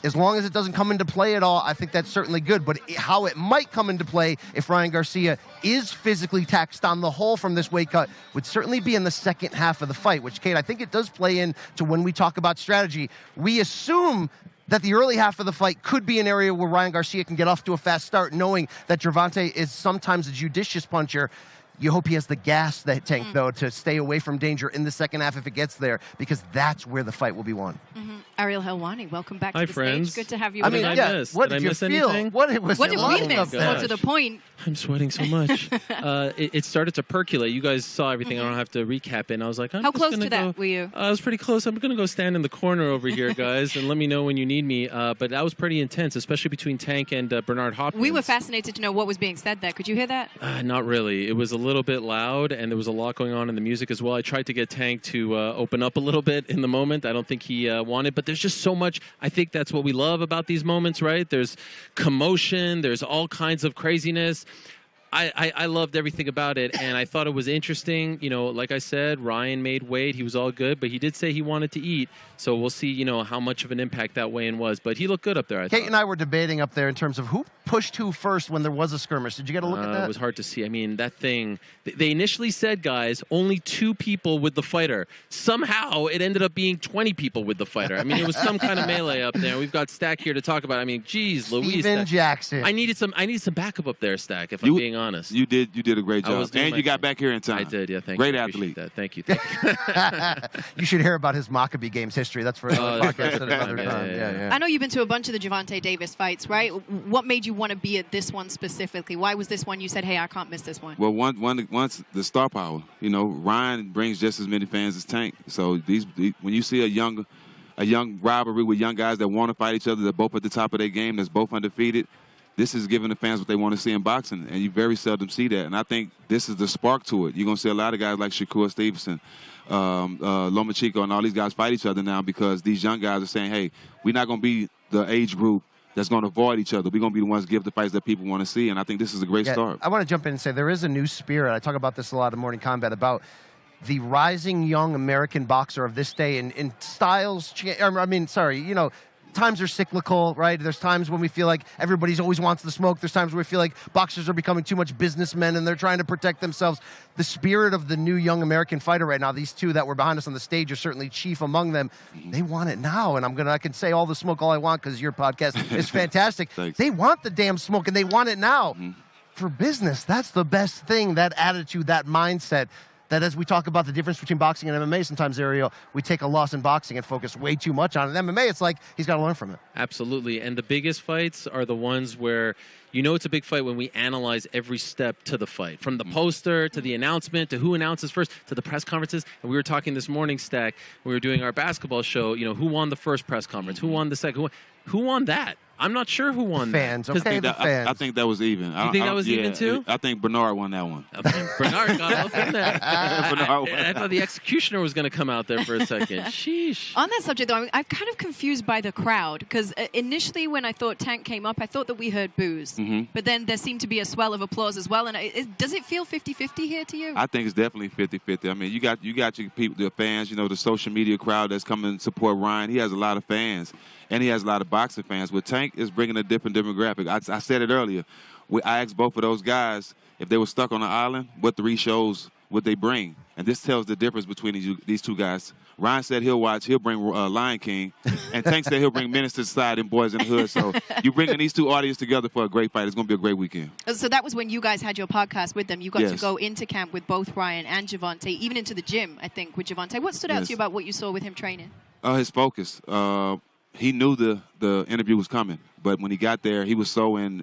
As long as it doesn't come into play at all, I think that's certainly good. But how it might come into play if Ryan Garcia is physically taxed on the whole from this weight cut would certainly be in the second half of the fight, which, Kate, I think it does play into when we talk about strategy. We assume that the early half of the fight could be an area where Ryan Garcia can get off to a fast start, knowing that Gervonta is sometimes a judicious puncher. You hope he has the gas, that Tank, though, to stay away from danger in the second half if it gets there, because that's where the fight will be won. Ariel Helwani, welcome back to the friends. stage. Good to have you. What did I miss? What did you I miss feel? anything? What did we miss? More to the point. I'm sweating so much. It started to percolate. You guys saw everything. I don't have to recap it. And I was like, how close to that were you? I was pretty close. I'm going to go stand in the corner over here, guys, and let me know when you need me. But that was pretty intense, especially between Tank and Bernard Hopkins. We were fascinated to know what was being said there. Could you hear that? Not really. It was a little bit loud, and there was a lot going on in the music as well. I tried to get Tank to open up a little bit in the moment. I don't think he wanted, but there's just so much. I think that's what we love about these moments, right? There's commotion. There's all kinds of craziness. I loved everything about it, and I thought it was interesting. You know, like I said, Ryan made weight. He was all good, but he did say he wanted to eat. So we'll see, you know, how much of an impact that weigh-in was. But he looked good up there, I thought. Kate and I were debating up there in terms of who pushed who first when there was a skirmish. Did you get a look at that? It was hard to see. I mean, that thing, they initially said, guys, only 2 people with the fighter. Somehow, it ended up being 20 people with the fighter. I mean, it was some kind of melee up there. We've got Stack here to talk about it. I mean, geez, Louise. Steven Jackson. I needed some backup up there, Stack, if I'm being honest. honest. You did a great job. And you got back here in time. I did, yeah. Thank Great you. athlete. That. Thank you. Thank you. You should hear about his Maccabee Games history. That's for another podcast at another time. Yeah. I know you've been to a bunch of the Gervonta Davis fights, right? What made you want to be at this one specifically? Why was this one you said, hey, I can't miss this one? Well, once the star power. Ryan brings just as many fans as Tank. So when you see a young rivalry with young guys that want to fight each other, they're both at the top of their game, that's both undefeated, this is giving the fans what they want to see in boxing, and you very seldom see that. And I think this is the spark to it. You're going to see a lot of guys like Shakur Stevenson, Lomachenko, and all these guys fight each other now because these young guys are saying, hey, we're not going to be the age group that's going to avoid each other. We're going to be the ones to give the fights that people want to see, and I think this is a great start. I want to jump in and say there is a new spirit. I talk about this a lot in Morning Combat about the rising young American boxer of this day in styles. Times are cyclical, right? There's times when we feel like everybody's always wants the smoke. There's times where we feel like boxers are becoming too much businessmen and they're trying to protect themselves. The spirit of the new young American fighter right now, these two that were behind us on the stage are certainly chief among them. They want it now, and I can say all the smoke all I want because your podcast is fantastic. They want the damn smoke, and they want it now. For business, that's the best thing, that attitude, that mindset. That as we talk about the difference between boxing and MMA, sometimes, Ariel, we take a loss in boxing and focus way too much on it. In MMA, it's like he's got to learn from it. Absolutely. And the biggest fights are the ones where it's a big fight when we analyze every step to the fight. From the poster to the announcement to who announces first to the press conferences. And we were talking this morning, Stack, we were doing our basketball show, who won the first press conference? Who won the second? Who won that? I'm not sure who won fans. that. Okay, the fans. I think that was even. You think that was even too? I think Bernard won that one. Bernard got off in that. I thought the executioner was going to come out there for a second. Sheesh. On that subject, though, I'm kind of confused by the crowd because initially when I thought Tank came up, I thought that we heard boos. But then there seemed to be a swell of applause as well. And does it feel 50-50 here to you? I think it's definitely 50-50. I mean, you got your people, the fans, the social media crowd that's coming to support Ryan. He has a lot of fans. And he has a lot of boxing fans. With Tank is bringing a different demographic. I said it earlier. I asked both of those guys if they were stuck on an island, what 3 shows would they bring? And this tells the difference between these two guys. Ryan said he'll bring Lion King. And Tank said he'll bring Menace to the Side and Boys in the Hood. So you're bringing these two audiences together for a great fight. It's going to be a great weekend. So that was when you guys had your podcast with them. You got to go into camp with both Ryan and Gervonta, even into the gym, I think, with Gervonta. What stood out to you about what you saw with him training? His focus. He knew the interview was coming, but when he got there, he was so in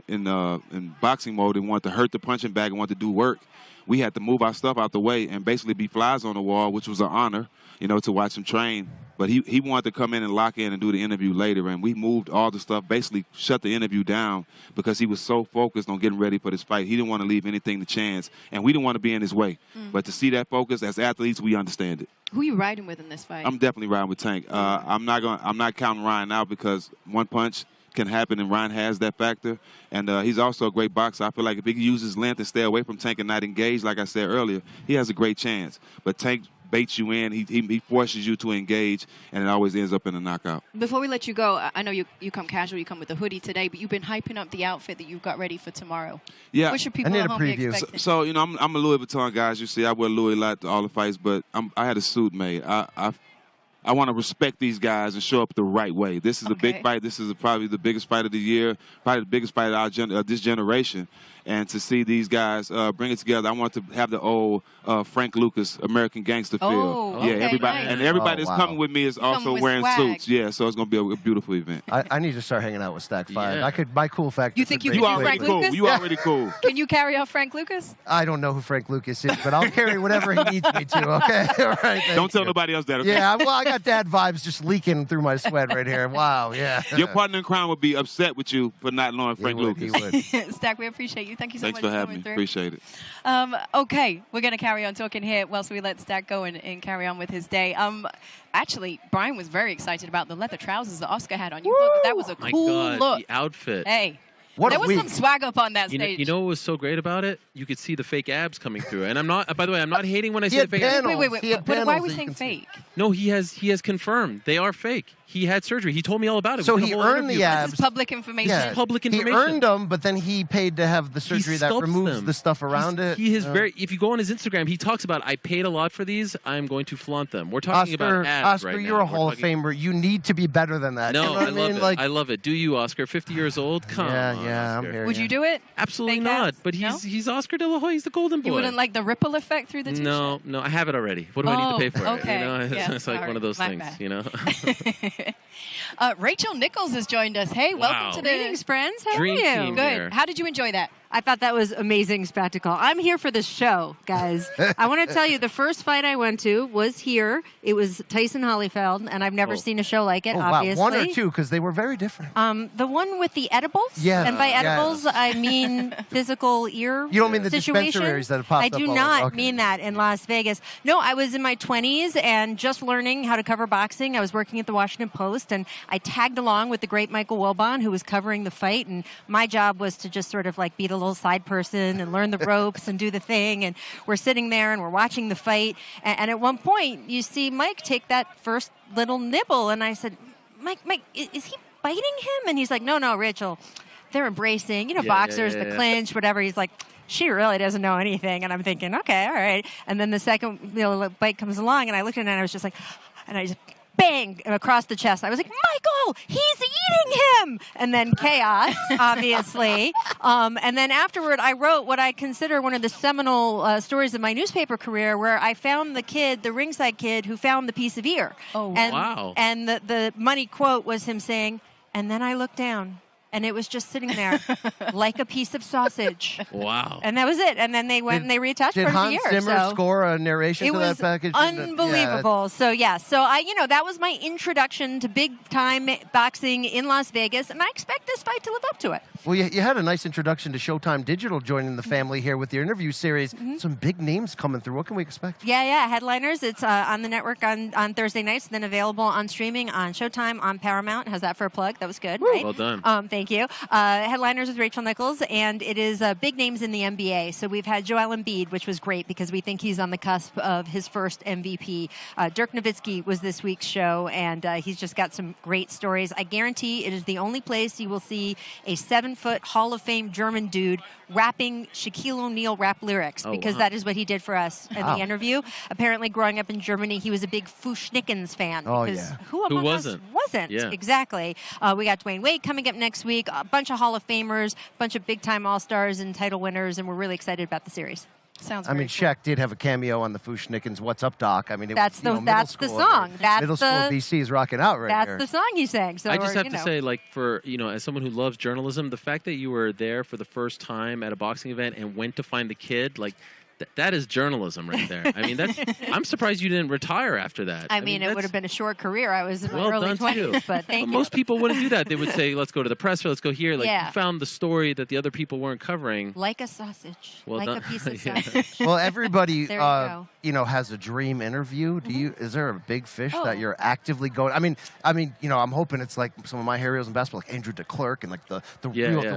boxing mode and wanted to hurt the punching bag and wanted to do work. We had to move our stuff out the way and basically be flies on the wall, which was an honor, to watch him train. But he wanted to come in and lock in and do the interview later, and we moved all the stuff, basically shut the interview down because he was so focused on getting ready for this fight. He didn't want to leave anything to chance, and we didn't want to be in his way. But to see that focus, as athletes, we understand it. Who are you riding with in this fight? I'm definitely riding with Tank. I'm not counting Ryan out because one punch can happen, and Ryan has that factor. And he's also a great boxer. I feel like if he can use his length and stay away from Tank and not engage, like I said earlier, he has a great chance. But Tank baits you in, he forces you to engage, and it always ends up in a knockout. Before we let you go, I know you come casual, you come with a hoodie today, but you've been hyping up the outfit that you've got ready for tomorrow. Yeah, what should people at home be expecting? So I'm a Louis Vuitton guy, as you see. I wear Louis a lot to all the fights, but I had a suit made. I want to respect these guys and show up the right way. This is a big fight. This is probably the biggest fight of the year, probably the biggest fight of this generation. And to see these guys bring it together, I want to have the old Frank Lucas American Gangster feel. Everybody nice. And everybody that's coming with me is also wearing suits. Yeah, so it's going to be a beautiful event. I need to start hanging out with Stack 5. Yeah. My cool factor. You think you can do Frank Lucas? You already cool. Can you carry off Frank Lucas? I don't know who Frank Lucas is, but I'll carry whatever he needs me to. Okay, all right. Don't tell nobody else that. Okay? Yeah, well, I got dad vibes just leaking through my sweat right here. Wow, yeah. Your partner in crime would be upset with you for not knowing Frank Lucas. He would. Stack, we appreciate you. Thank you so much for having me. Through. Appreciate it. Okay, we're going to carry on talking here whilst we let Stack go and carry on with his day. Actually, Brian was very excited about the leather trousers that Oscar had on. You thought that was a cool look. The outfit. Hey. There was some swag up on that stage. You know what was so great about it? You could see the fake abs coming through. And I'm not, by the way, I'm not hating when I say fake abs. Wait. Why are we saying fake? No, he has confirmed. They are fake. He had surgery. He told me all about it. So he earned the abs. This is public information. This is public information. He earned them, but then he paid to have the surgery that removes the stuff around it. He is very. If you go on his Instagram, he talks about, I paid a lot for these. I'm going to flaunt them. We're talking about abs Oscar, right you're now. a Hall of Famer. You need to be better than that. No, you know I love mean? it. Like, I love it. Do you, Oscar? 50 years old? Come on. Yeah, I'm Oscar. here. Would you do it? Absolutely Fake not. abs? But he's Oscar De La Hoya. He's the golden boy. You wouldn't like the ripple effect through the T-shirt? No, I have it already. What do I need to pay for it? Okay. You know, Yeah, it's like one of those things. bad. You know. Rachel Nichols has joined us. Hey, welcome to the Greetings, friends. How Dream are you? team Good. here. How did you enjoy that? I thought that was amazing spectacle. I'm here for the show, guys. I want to tell you, the first fight I went to was here. It was Tyson Holyfield, and I've never seen a show like it, obviously. Wow. One or two, because they were very different. The one with the edibles? Yes. And by edibles, Yes. I mean physical ear You don't mean the situation. dispensaries that have popped I up do all not over. Okay. mean that in Las Vegas. No, I was in my 20s and just learning how to cover boxing. I was working at the Washington Post, and I tagged along with the great Michael Wilbon, who was covering the fight, and my job was to just sort of like be the little side person and learn the ropes and do the thing. And we're sitting there and we're watching the fight. And at one point, you see Mike take that first little nibble. And I said, Mike, is he biting him? And he's like, no, Rachel, they're embracing. You know, boxers, the clinch, whatever. He's like, she really doesn't know anything. And I'm thinking, okay, all right. And then the second bite comes along, and I looked at it and I was just like, and I just bang across the chest. I was like, Michael, he's eating him! And then chaos, obviously. And then afterward, I wrote what I consider one of the seminal stories of my newspaper career, where I found the ringside kid who found the piece of ear. Oh, and, wow. And the money quote was him saying, and then I looked down, and it was just sitting there like a piece of sausage. Wow. And that was it. And then they went and they reattached Did part of the Hans ear. Zimmer so score a narration it to was that package? unbelievable. So that was my introduction to big time boxing in Las Vegas, and I expect this fight to live up to it. Well, you had a nice introduction to Showtime Digital joining the family here with your interview series. Some big names coming through. What can we expect? Yeah, headliners. It's on the network on Thursday nights, then available on streaming on Showtime, on Paramount. How's that for a plug? That was good, right? Well done. Thank you. Headliners with Rachel Nichols, and it is big names in the NBA. So we've had Joel Embiid, which was great because we think he's on the cusp of his first MVP. Dirk Nowitzki was this week's show, and he's just got some great stories. I guarantee it is the only place you will see a 7-foot Hall of Fame German dude rapping Shaquille O'Neal rap lyrics, because that is what he did for us in the interview. Apparently, growing up in Germany, he was a big Fußschnickens fan. Because who among us wasn't? Yeah. Exactly. We got Dwayne Wade coming up next week, a bunch of Hall of Famers, a bunch of big-time All-Stars and title winners, and we're really excited about the series. Sounds I mean, Shaq did have a cameo on the Fußschnickens What's Up, Doc. I mean, that's the song. That's middle school BC is rocking out right here. That's the song he sang. So I just have to say, like, for, as someone who loves journalism, the fact that you were there for the first time at a boxing event and went to find the kid, like, that is journalism right there. I mean, I'm surprised you didn't retire after that. I mean, it would have been a short career. I was in my early 20s, but thank you. Most people wouldn't do that. They would say, let's go to the presser, let's go here. Like, Yeah. you found the story that the other people weren't covering. Like a sausage. Well like done. a piece of Yeah. sausage. Well, everybody, There you go. has a dream interview. Is there a big fish that you're actively going? I mean, I'm hoping it's like some of my heroes in basketball, like Andrew DeClerc and like the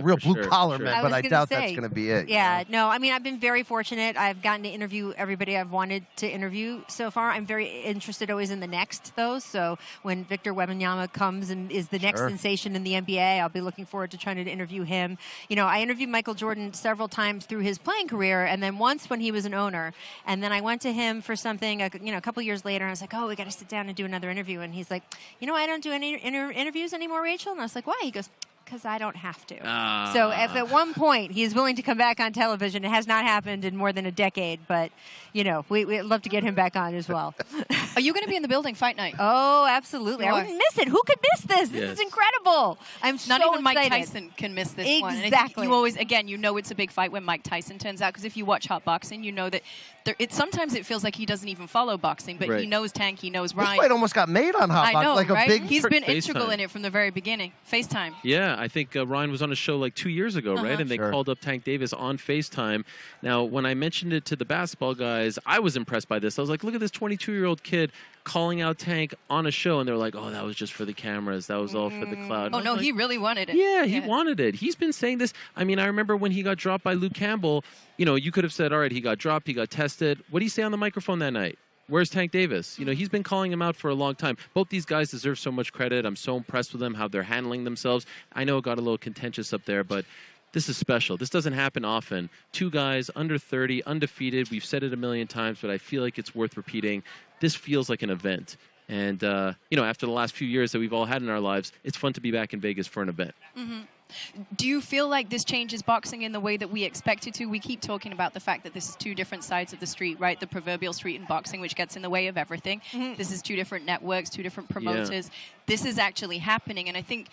real blue collar man. But I doubt that's going to be it. Yeah, no, I mean, I've been very fortunate. I've gotten to interview everybody I've wanted to interview so far. I'm very interested always in the next, though. So when Victor Wembanyama comes and is the next sensation in the NBA, I'll be looking forward to trying to interview him. I interviewed Michael Jordan several times through his playing career, and then once when he was an owner. And then I went to him for something, a couple years later, and I was like, we got to sit down and do another interview. And he's like, I don't do any interviews anymore, Rachel. And I was like, why? He goes, because I don't have to. So if at one point he's willing to come back on television, it has not happened in more than a decade, but, we'd love to get him back on as well. Are you going to be in the building fight night? Oh, absolutely. I wouldn't miss it. Who could miss this? This is incredible. I'm Not so even Mike excited. Tyson can miss this one. And I Exactly. think you always, again, it's a big fight when Mike Tyson turns out, because if you watch Hot Boxing, you know that sometimes it feels like he doesn't even follow boxing, but he knows Tank, he knows Ryan. This fight almost got made on Hot Boxing. I know, like right? a big He's been FaceTime. integral in it from the very beginning. FaceTime. Yeah, I think Ryan was on a show like 2 years ago, right? And they called up Tank Davis on FaceTime. Now, when I mentioned it to the basketball guys, I was impressed by this. I was like, look at this 22-year-old kid calling out Tank on a show, and they're like, that was just for the cameras. That was all for the cloud. Oh, no, he really wanted it. Yeah, he wanted it. He's been saying this. I mean, I remember when he got dropped by Luke Campbell, you could have said, all right, he got dropped, he got tested. What did he say on the microphone that night? Where's Tank Davis? You know, he's been calling him out for a long time. Both these guys deserve so much credit. I'm so impressed with them, how they're handling themselves. I know it got a little contentious up there, but this is special. This doesn't happen often. 2 guys under 30, undefeated. We've said it a million times, but I feel like it's worth repeating. This feels like an event. And, you know, after the last few years that we've all had in our lives, it's fun to be back in Vegas for an event. Mm-hmm. Do you feel like this changes boxing in the way that we expect it to? We keep talking about the fact that this is 2 different sides of the street, right? The proverbial street in boxing, which gets in the way of everything. Mm-hmm. This is 2 different networks, 2 different promoters. Yeah. This is actually happening. And I think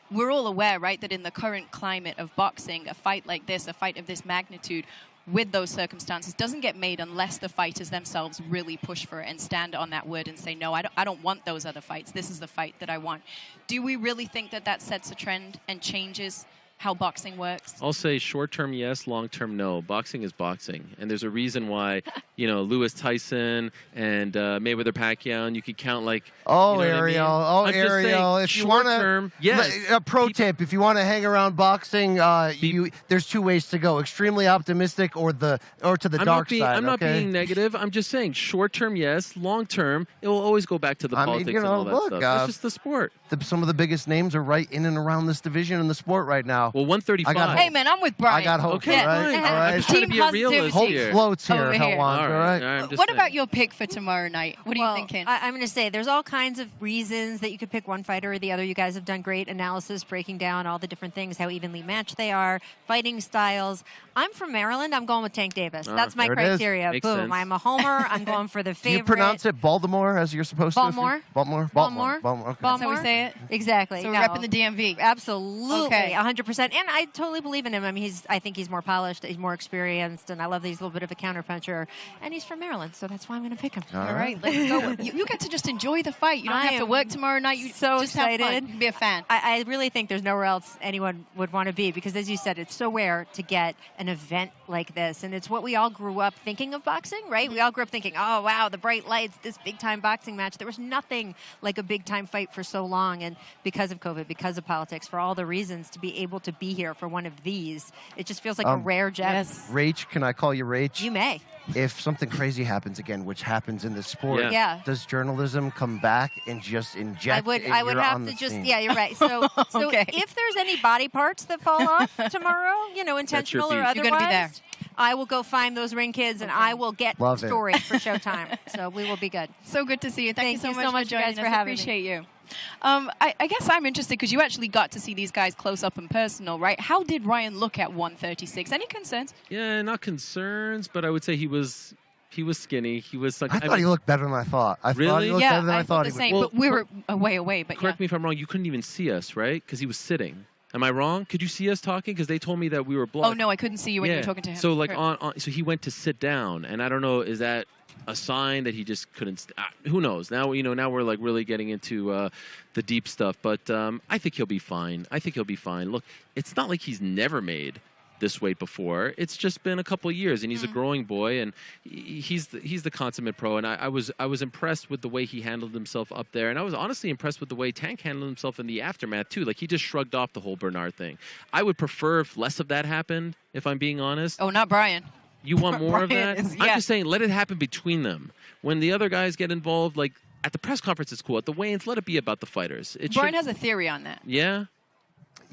we're all aware, right, that in the current climate of boxing, a fight like this, a fight of this magnitude, with those circumstances, doesn't get made unless the fighters themselves really push for it and stand on that word and say, no, I don't want those other fights. This is the fight that I want. Do we really think that that sets a trend and changes how boxing works? I'll say short-term yes, long-term no. Boxing is boxing. And there's a reason why, you know, Lewis Tyson and Mayweather-Pacquiao, and you could count like... Oh, you know Ariel. I mean? Ariel. If you want to... Yes. A pro tip, if you want to hang around boxing, there's 2 ways to go. Extremely optimistic or to the dark side. I'm not being negative. I'm just saying short-term yes, long-term, it will always go back to the politics and all that stuff. It's just the sport. Some of the biggest names are right in and around this division in the sport right now. Well, 135. Hey, man, I'm with Brian. I got hope. Okay, all right. fine. All right. I'm just trying to be a realist Hope here. floats here. Over here. All right. What about your pick for tomorrow night? What are you thinking? I'm going to say there's all kinds of reasons that you could pick one fighter or the other. You guys have done great analysis breaking down all the different things, how evenly matched they are, fighting styles. I'm from Maryland. I'm going with Tank Davis. That's my criteria. Boom. Sense. I'm a homer. I'm going for the favorite. Do you pronounce it Baltimore as you're supposed Baltimore? to? Baltimore. Baltimore. Okay. That's how we say it? Exactly. So we're repping the DMV. Absolutely. Okay. 100%. And I totally believe in him. I mean, I think he's more polished, he's more experienced, and I love that he's a little bit of a counterpuncher. And he's from Maryland, so that's why I'm going to pick him. All right, let's go. You get to just enjoy the fight. You don't have to work tomorrow night. You so just excited. Have fun. You can be a fan. I really think there's nowhere else anyone would want to be because, as you said, it's so rare to get an event like this. And it's what we all grew up thinking of boxing, right? We all grew up thinking, oh, wow, the bright lights, this big-time boxing match. There was nothing like a big-time fight for so long. And because of COVID, because of politics, for all the reasons, to be able to be here for one of these, it just feels like a rare gem. Yes. Rach, can I call you Rach? You may. If something crazy happens again, which happens in this sport, does journalism come back and just inject? I would have to just, yeah, you're right. So if there's any body parts that fall off tomorrow, you know, intentional or otherwise, you're going to be there. I will go find those ring kids and I will get the story for Showtime. So we will be good. So good to see you. Thank you so much for joining us. For having Appreciate you. I guess I'm interested because you actually got to see these guys close up and personal, right? How did Ryan look at 136? Any concerns? Yeah, not concerns, but I would say he was skinny. He was. I thought he looked better than I thought. I thought he looked better than I thought he would. Well, but we were way away. But correct me if I'm wrong. You couldn't even see us, right? Because he was sitting. Am I wrong? Could you see us talking? Because they told me that we were blocked. Oh no, I couldn't see you when you were talking to him. So like so he went to sit down, and I don't know, is that a sign that he just couldn't? Who knows? Now now we're like really getting into the deep stuff, but I think he'll be fine. Look, it's not like he's never made this weight before. It's just been a couple of years, and he's a growing boy, and he's the consummate pro. And I was impressed with the way he handled himself up there, and I was honestly impressed with the way Tank handled himself in the aftermath too. Like he just shrugged off the whole Bernard thing. I would prefer if less of that happened, if I'm being honest. Oh, not Brian. You want more of that? I'm just saying, let it happen between them. When the other guys get involved, like at the press conference, it's cool. At the weigh-ins, let it be about the fighters. Brian has a theory on that. Yeah.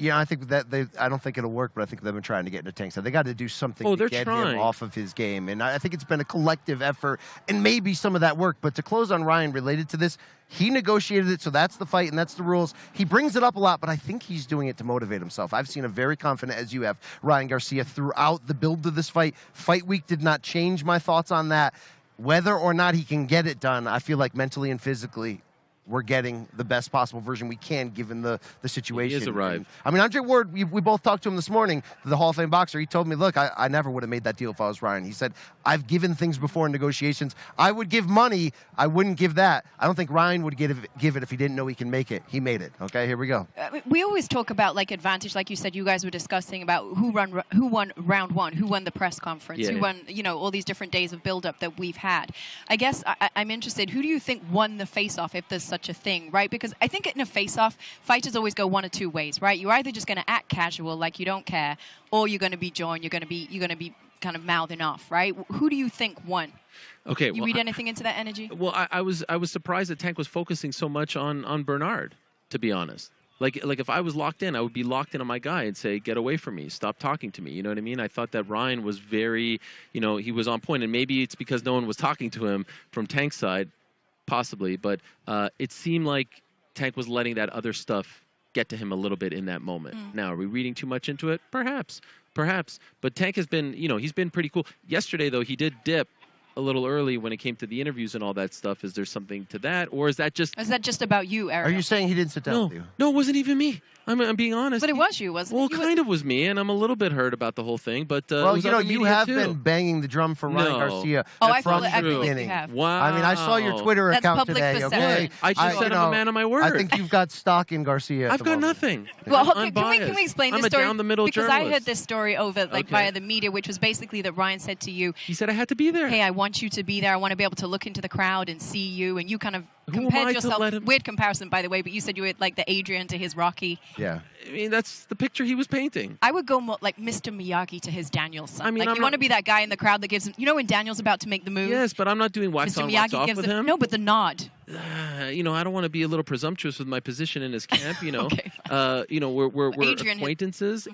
Yeah, I think that I don't think it'll work, but I think they've been trying to get into Tank. So they got to do something to get him off of his game. And I think it's been a collective effort, and maybe some of that worked. But to close on Ryan related to this, he negotiated it, so that's the fight, and that's the rules. He brings it up a lot, but I think he's doing it to motivate himself. I've seen a very confident, as you have, Ryan Garcia throughout the build to this fight. Fight week did not change my thoughts on that. Whether or not he can get it done, I feel like mentally and physically, we're getting the best possible version we can given the situation. He has arrived. I mean, Andre Ward, we both talked to him this morning, the Hall of Fame boxer. He told me, look, I never would have made that deal if I was Ryan. He said, I've given things before in negotiations. I would give money. I wouldn't give that. I don't think Ryan would give it if he didn't know he can make it. He made it. Okay, here we go. We always talk about like advantage, like you said, you guys were discussing about who won round one, who won the press conference, who won, all these different days of build-up that we've had. I guess I'm interested, who do you think won the face-off, if there's such a thing, right? Because I think in a face-off, fighters always go one of two ways, right? You're either just going to act casual, like you don't care, or you're going to be joined. You're going to be kind of mouthing off, right? Who do you think won? Okay. You read anything into that energy? Well, I was surprised that Tank was focusing so much on Bernard, to be honest. Like if I was locked in, I would be locked in on my guy and say, get away from me, stop talking to me. You know what I mean? I thought that Ryan was very, he was on point. And maybe it's because no one was talking to him from Tank's side, possibly. But it seemed like Tank was letting that other stuff get to him a little bit in that moment. Now, are we reading too much into it? Perhaps. But Tank has been, he's been pretty cool. Yesterday, though, he did dip a little early when it came to the interviews and all that stuff. Is there something to that, or is that just about you, Eric? Are you saying he didn't sit down with you? No, it wasn't even me. I'm being honest. But it was you, wasn't it? Well, kind of was me, and I'm a little bit hurt about the whole thing. But well, you have been banging the drum for Ryan Garcia from the beginning. Wow. I mean, I saw your Twitter account today. Okay, I just said I'm a man of my word. I think you've got stock in Garcia. I've got nothing. Well, can we explain this story? I'm a down-the-middle because journalist. I heard this story over via the media, which was basically that Ryan said to you. He said I had to be there. Hey, I want you to be there. I want to be able to look into the crowd and see you, and you kind of compared yourself. Weird comparison, by the way, but you said you were like the Adrian to his Rocky. Yeah. I mean, that's the picture he was painting. I would go more like Mr. Miyagi to his Danielson. I mean, you want to be that guy in the crowd that gives him. You know when Daniel's about to make the move? Yes, but I'm not doing wax Mr. on, Miyagi wax off gives with him. him. No, but the nod. I don't want to be a little presumptuous with my position in his camp. Okay, we're Adrian, acquaintances.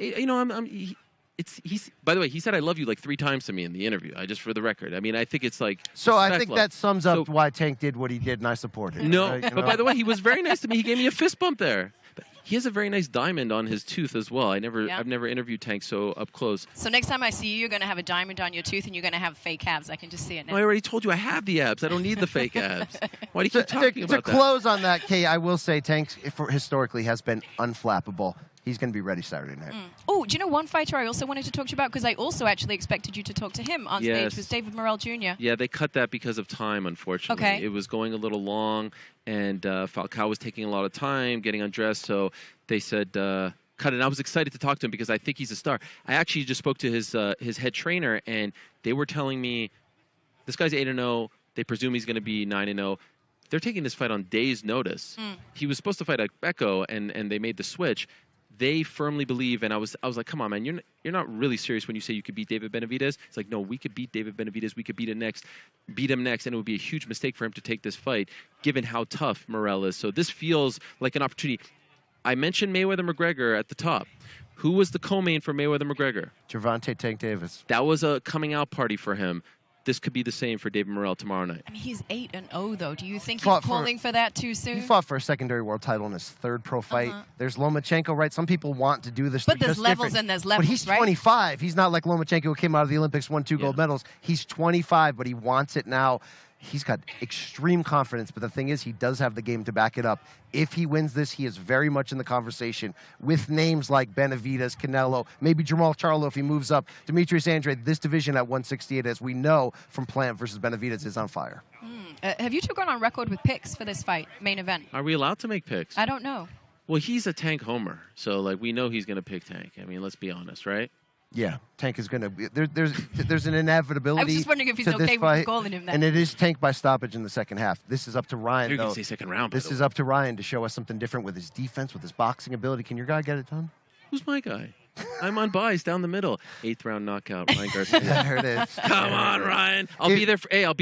He's by the way, he said I love you like 3 times to me in the interview. Just for the record. I mean, I think it's like I think that sums up why Tank did what he did, and I support it. No, right? but by the way, he was very nice to me. He gave me a fist bump there. But he has a very nice diamond on his tooth as well. I've never interviewed Tank so up close. So next time I see you, you're going to have a diamond on your tooth, and you're going to have fake abs. I can just see it now. No, I already told you I have the abs. I don't need the fake abs. Why do you keep talking about that? To close on that, Kay, I will say Tank historically has been unflappable. He's going to be ready Saturday night. Oh, do you know one fighter I also wanted to talk to you about? Because I also actually expected you to talk to him on stage. Was David Morrell Jr. Yeah, they cut that because of time, unfortunately. Okay. It was going a little long, and Falcao was taking a lot of time getting undressed, so they said cut it. And I was excited to talk to him because I think he's a star. I actually just spoke to his head trainer, and they were telling me this guy's 8-0. They presume he's going to be 9-0. They're taking this fight on days' notice. He was supposed to fight at Becco, and they made the switch. They firmly believe, and I was like, come on, man, you're not really serious when you say you could beat David Benavidez. It's like, no, we could beat David Benavidez. We could beat him next, and it would be a huge mistake for him to take this fight, given how tough Morrell is. So this feels like an opportunity. I mentioned Mayweather-McGregor at the top. Who was the co-main for Mayweather-McGregor? Gervonta Tank Davis. That was a coming-out party for him. This could be the same for David Morrell tomorrow night. I mean, he's 8-0, though. Do you think he's calling for that too soon? He fought for a secondary world title in his 3rd pro fight. There's Lomachenko, right? Some people want to do this. But there's levels and there's levels, But he's 25. He's not like Lomachenko who came out of the Olympics, won 2 gold medals. He's 25, but he wants it now. He's got extreme confidence, but the thing is, he does have the game to back it up. If he wins this, he is very much in the conversation with names like Benavidez, Canelo, maybe Jamal Charlo if he moves up. Demetrius Andrade, this division at 168, as we know from Plant versus Benavidez, is on fire. Have you two gone on record with picks for this fight, main event? Are we allowed to make picks? I don't know. Well, he's a Tank homer, so we know he's going to pick Tank. I mean, let's be honest, right? Yeah, Tank is going to be... There's an inevitability. I was just wondering if he's okay with calling him that. And it is Tank by stoppage in the second half. This is up to Ryan, You're going to say second round, This is up to Ryan to show us something different with his defense, with his boxing ability. Can your guy get it done? Who's my guy? I'm unbiased down the middle. 8th round knockout, Ryan Garcia. There it is. Come on, Ryan. I'll be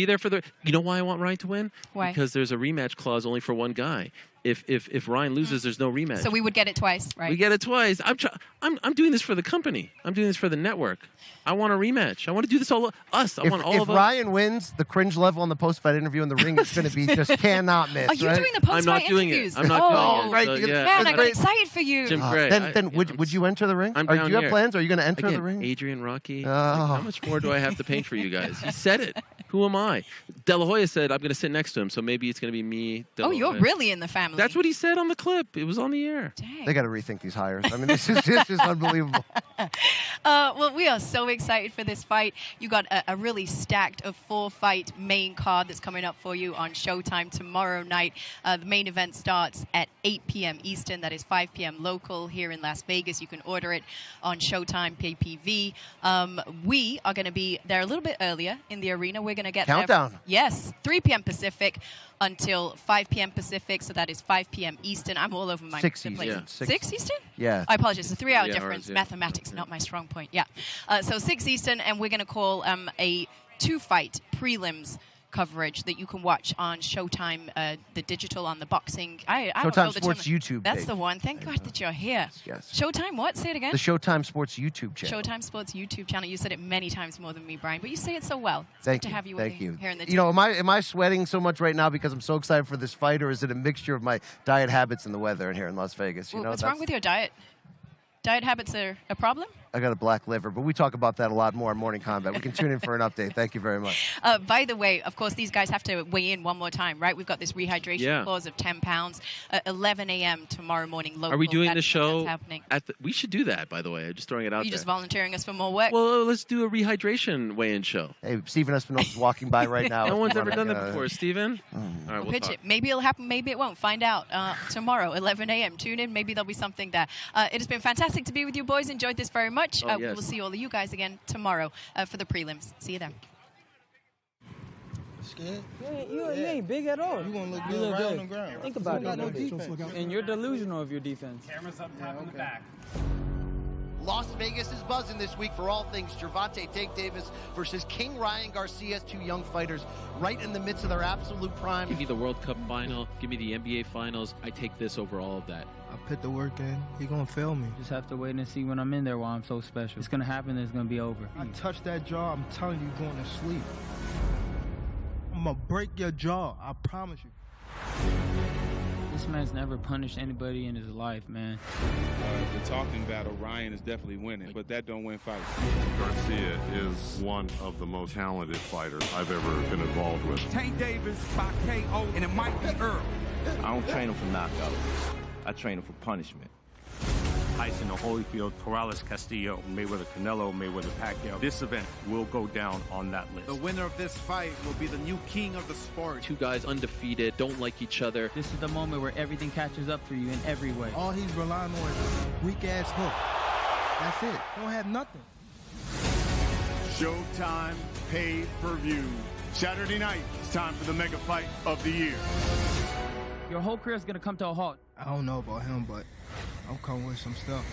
there for the... You know why I want Ryan to win? Why? Because there's a rematch clause only for one guy. If Ryan loses, there's no rematch. So we would get it twice, right? We get it twice. I'm doing this for the company. I'm doing this for the network. I want a rematch. I want to do this all us. I want all of us. If Ryan wins, the cringe level on the post-fight interview in the ring is going to be just cannot miss. Are you doing the post-fight interviews? I'm not doing it. Right. So, yeah. Man, I got excited for you. Jim Gray. Then would you enter the ring? I'm do down you have here. plans? Are you going to enter Again, the ring? Adrian, Rocky. Oh. How much more do I have to paint for you guys? He said it. Who am I? De La Hoya said I'm going to sit next to him, so maybe it's going to be me. De La you're Hoya. really in the family. That's what he said on the clip. It was on the air. Dang. They got to rethink these hires. I mean, this is unbelievable. Well, we are so excited for this fight. You got a really stacked 4-fight main card that's coming up for you on Showtime tomorrow night. The main event starts at 8 p.m. Eastern. That is 5 p.m. local here in Las Vegas. You can order it on Showtime PPV. We are going to be there a little bit earlier in the arena. We're going to get Countdown. Yes, 3 p.m. Pacific until 5 p.m. Pacific. So that is 5 p.m. Eastern. I'm all over my 6 place. Eastern. 6 Eastern? Yeah. I apologize. It's a 3-hour Yeah, difference. ours, yeah. Mathematics, not my strong point. Yeah. So 6 Eastern, and we're going to call a 2-fight prelims coverage that you can watch on Showtime, the digital on the boxing. I don't know Showtime the Sports term. YouTube That's page. the one. Thank God that you're here. Yes. Showtime what? Say it again. The Showtime Sports YouTube channel. Showtime Sports YouTube channel. You said it many times more than me, Brian, but you say it so well. It's Thank good you. to have you, Thank you. here in the You know, am I sweating so much right now because I'm so excited for this fight, or is it a mixture of my diet habits and the weather in here in Las Vegas? You know, what's wrong with your diet? Diet habits are a problem? I got a black liver, but we talk about that a lot more on Morning Combat. We can tune in for an update. Thank you very much. By the way, of course, these guys have to weigh in one more time, right? We've got this rehydration clause of 10 pounds. 11 a.m. tomorrow morning. Local. Are we doing the show? That's happening. We should do that, by the way. I'm just throwing it out Are you there. just volunteering us for more work? Well, let's do a rehydration weigh-in show. Hey, Stephen Espinosa's walking by right now. No one's ever done that before, Stephen. All right, We'll we'll pitch talk. it. Maybe it'll happen. Maybe it won't. Find out tomorrow, 11 a.m. Tune in. Maybe there'll be something there. It has been fantastic to be with you boys. Enjoyed this very much. Oh, We yes. will see all of you guys again tomorrow for the prelims. See you then. Scared? You ain't big at all. You want to look You good look right good. on the ground. Think about You got no it. defense. And you're delusional of your defense. Cameras up top in the back. Las Vegas is buzzing this week for all things Gervonta Tank Davis versus King Ryan Garcia, two young fighters right in the midst of their absolute prime. Give me the World Cup final. Give me the NBA finals. I take this over all of that. I put the work in. He gonna fail me. Just have to wait and see when I'm in there why I'm so special. It's gonna happen and it's gonna be over. I touch that jaw, I'm telling you, you're going to sleep. I'm gonna break your jaw. I promise you. This man's never punished anybody in his life, man. The talking battle, Ryan is definitely winning, but that don't win fights. Garcia is one of the most talented fighters I've ever been involved with. Tank Davis by KO, and it might be Earl. I don't train him for knockout. I train him for punishment. Tyson, the Holyfield, Morales, Castillo, Mayweather, Canelo, Mayweather, Pacquiao. This event will go down on that list. The winner of this fight will be the new king of the sport. Two guys undefeated, don't like each other. This is the moment where everything catches up for you in every way. All he's relying on is a weak-ass hook. That's it. Don't have nothing. Showtime pay-per-view. Saturday night, it's time for the mega fight of the year. Your whole career is gonna come to a halt. I don't know about him, but I'm coming with some stuff.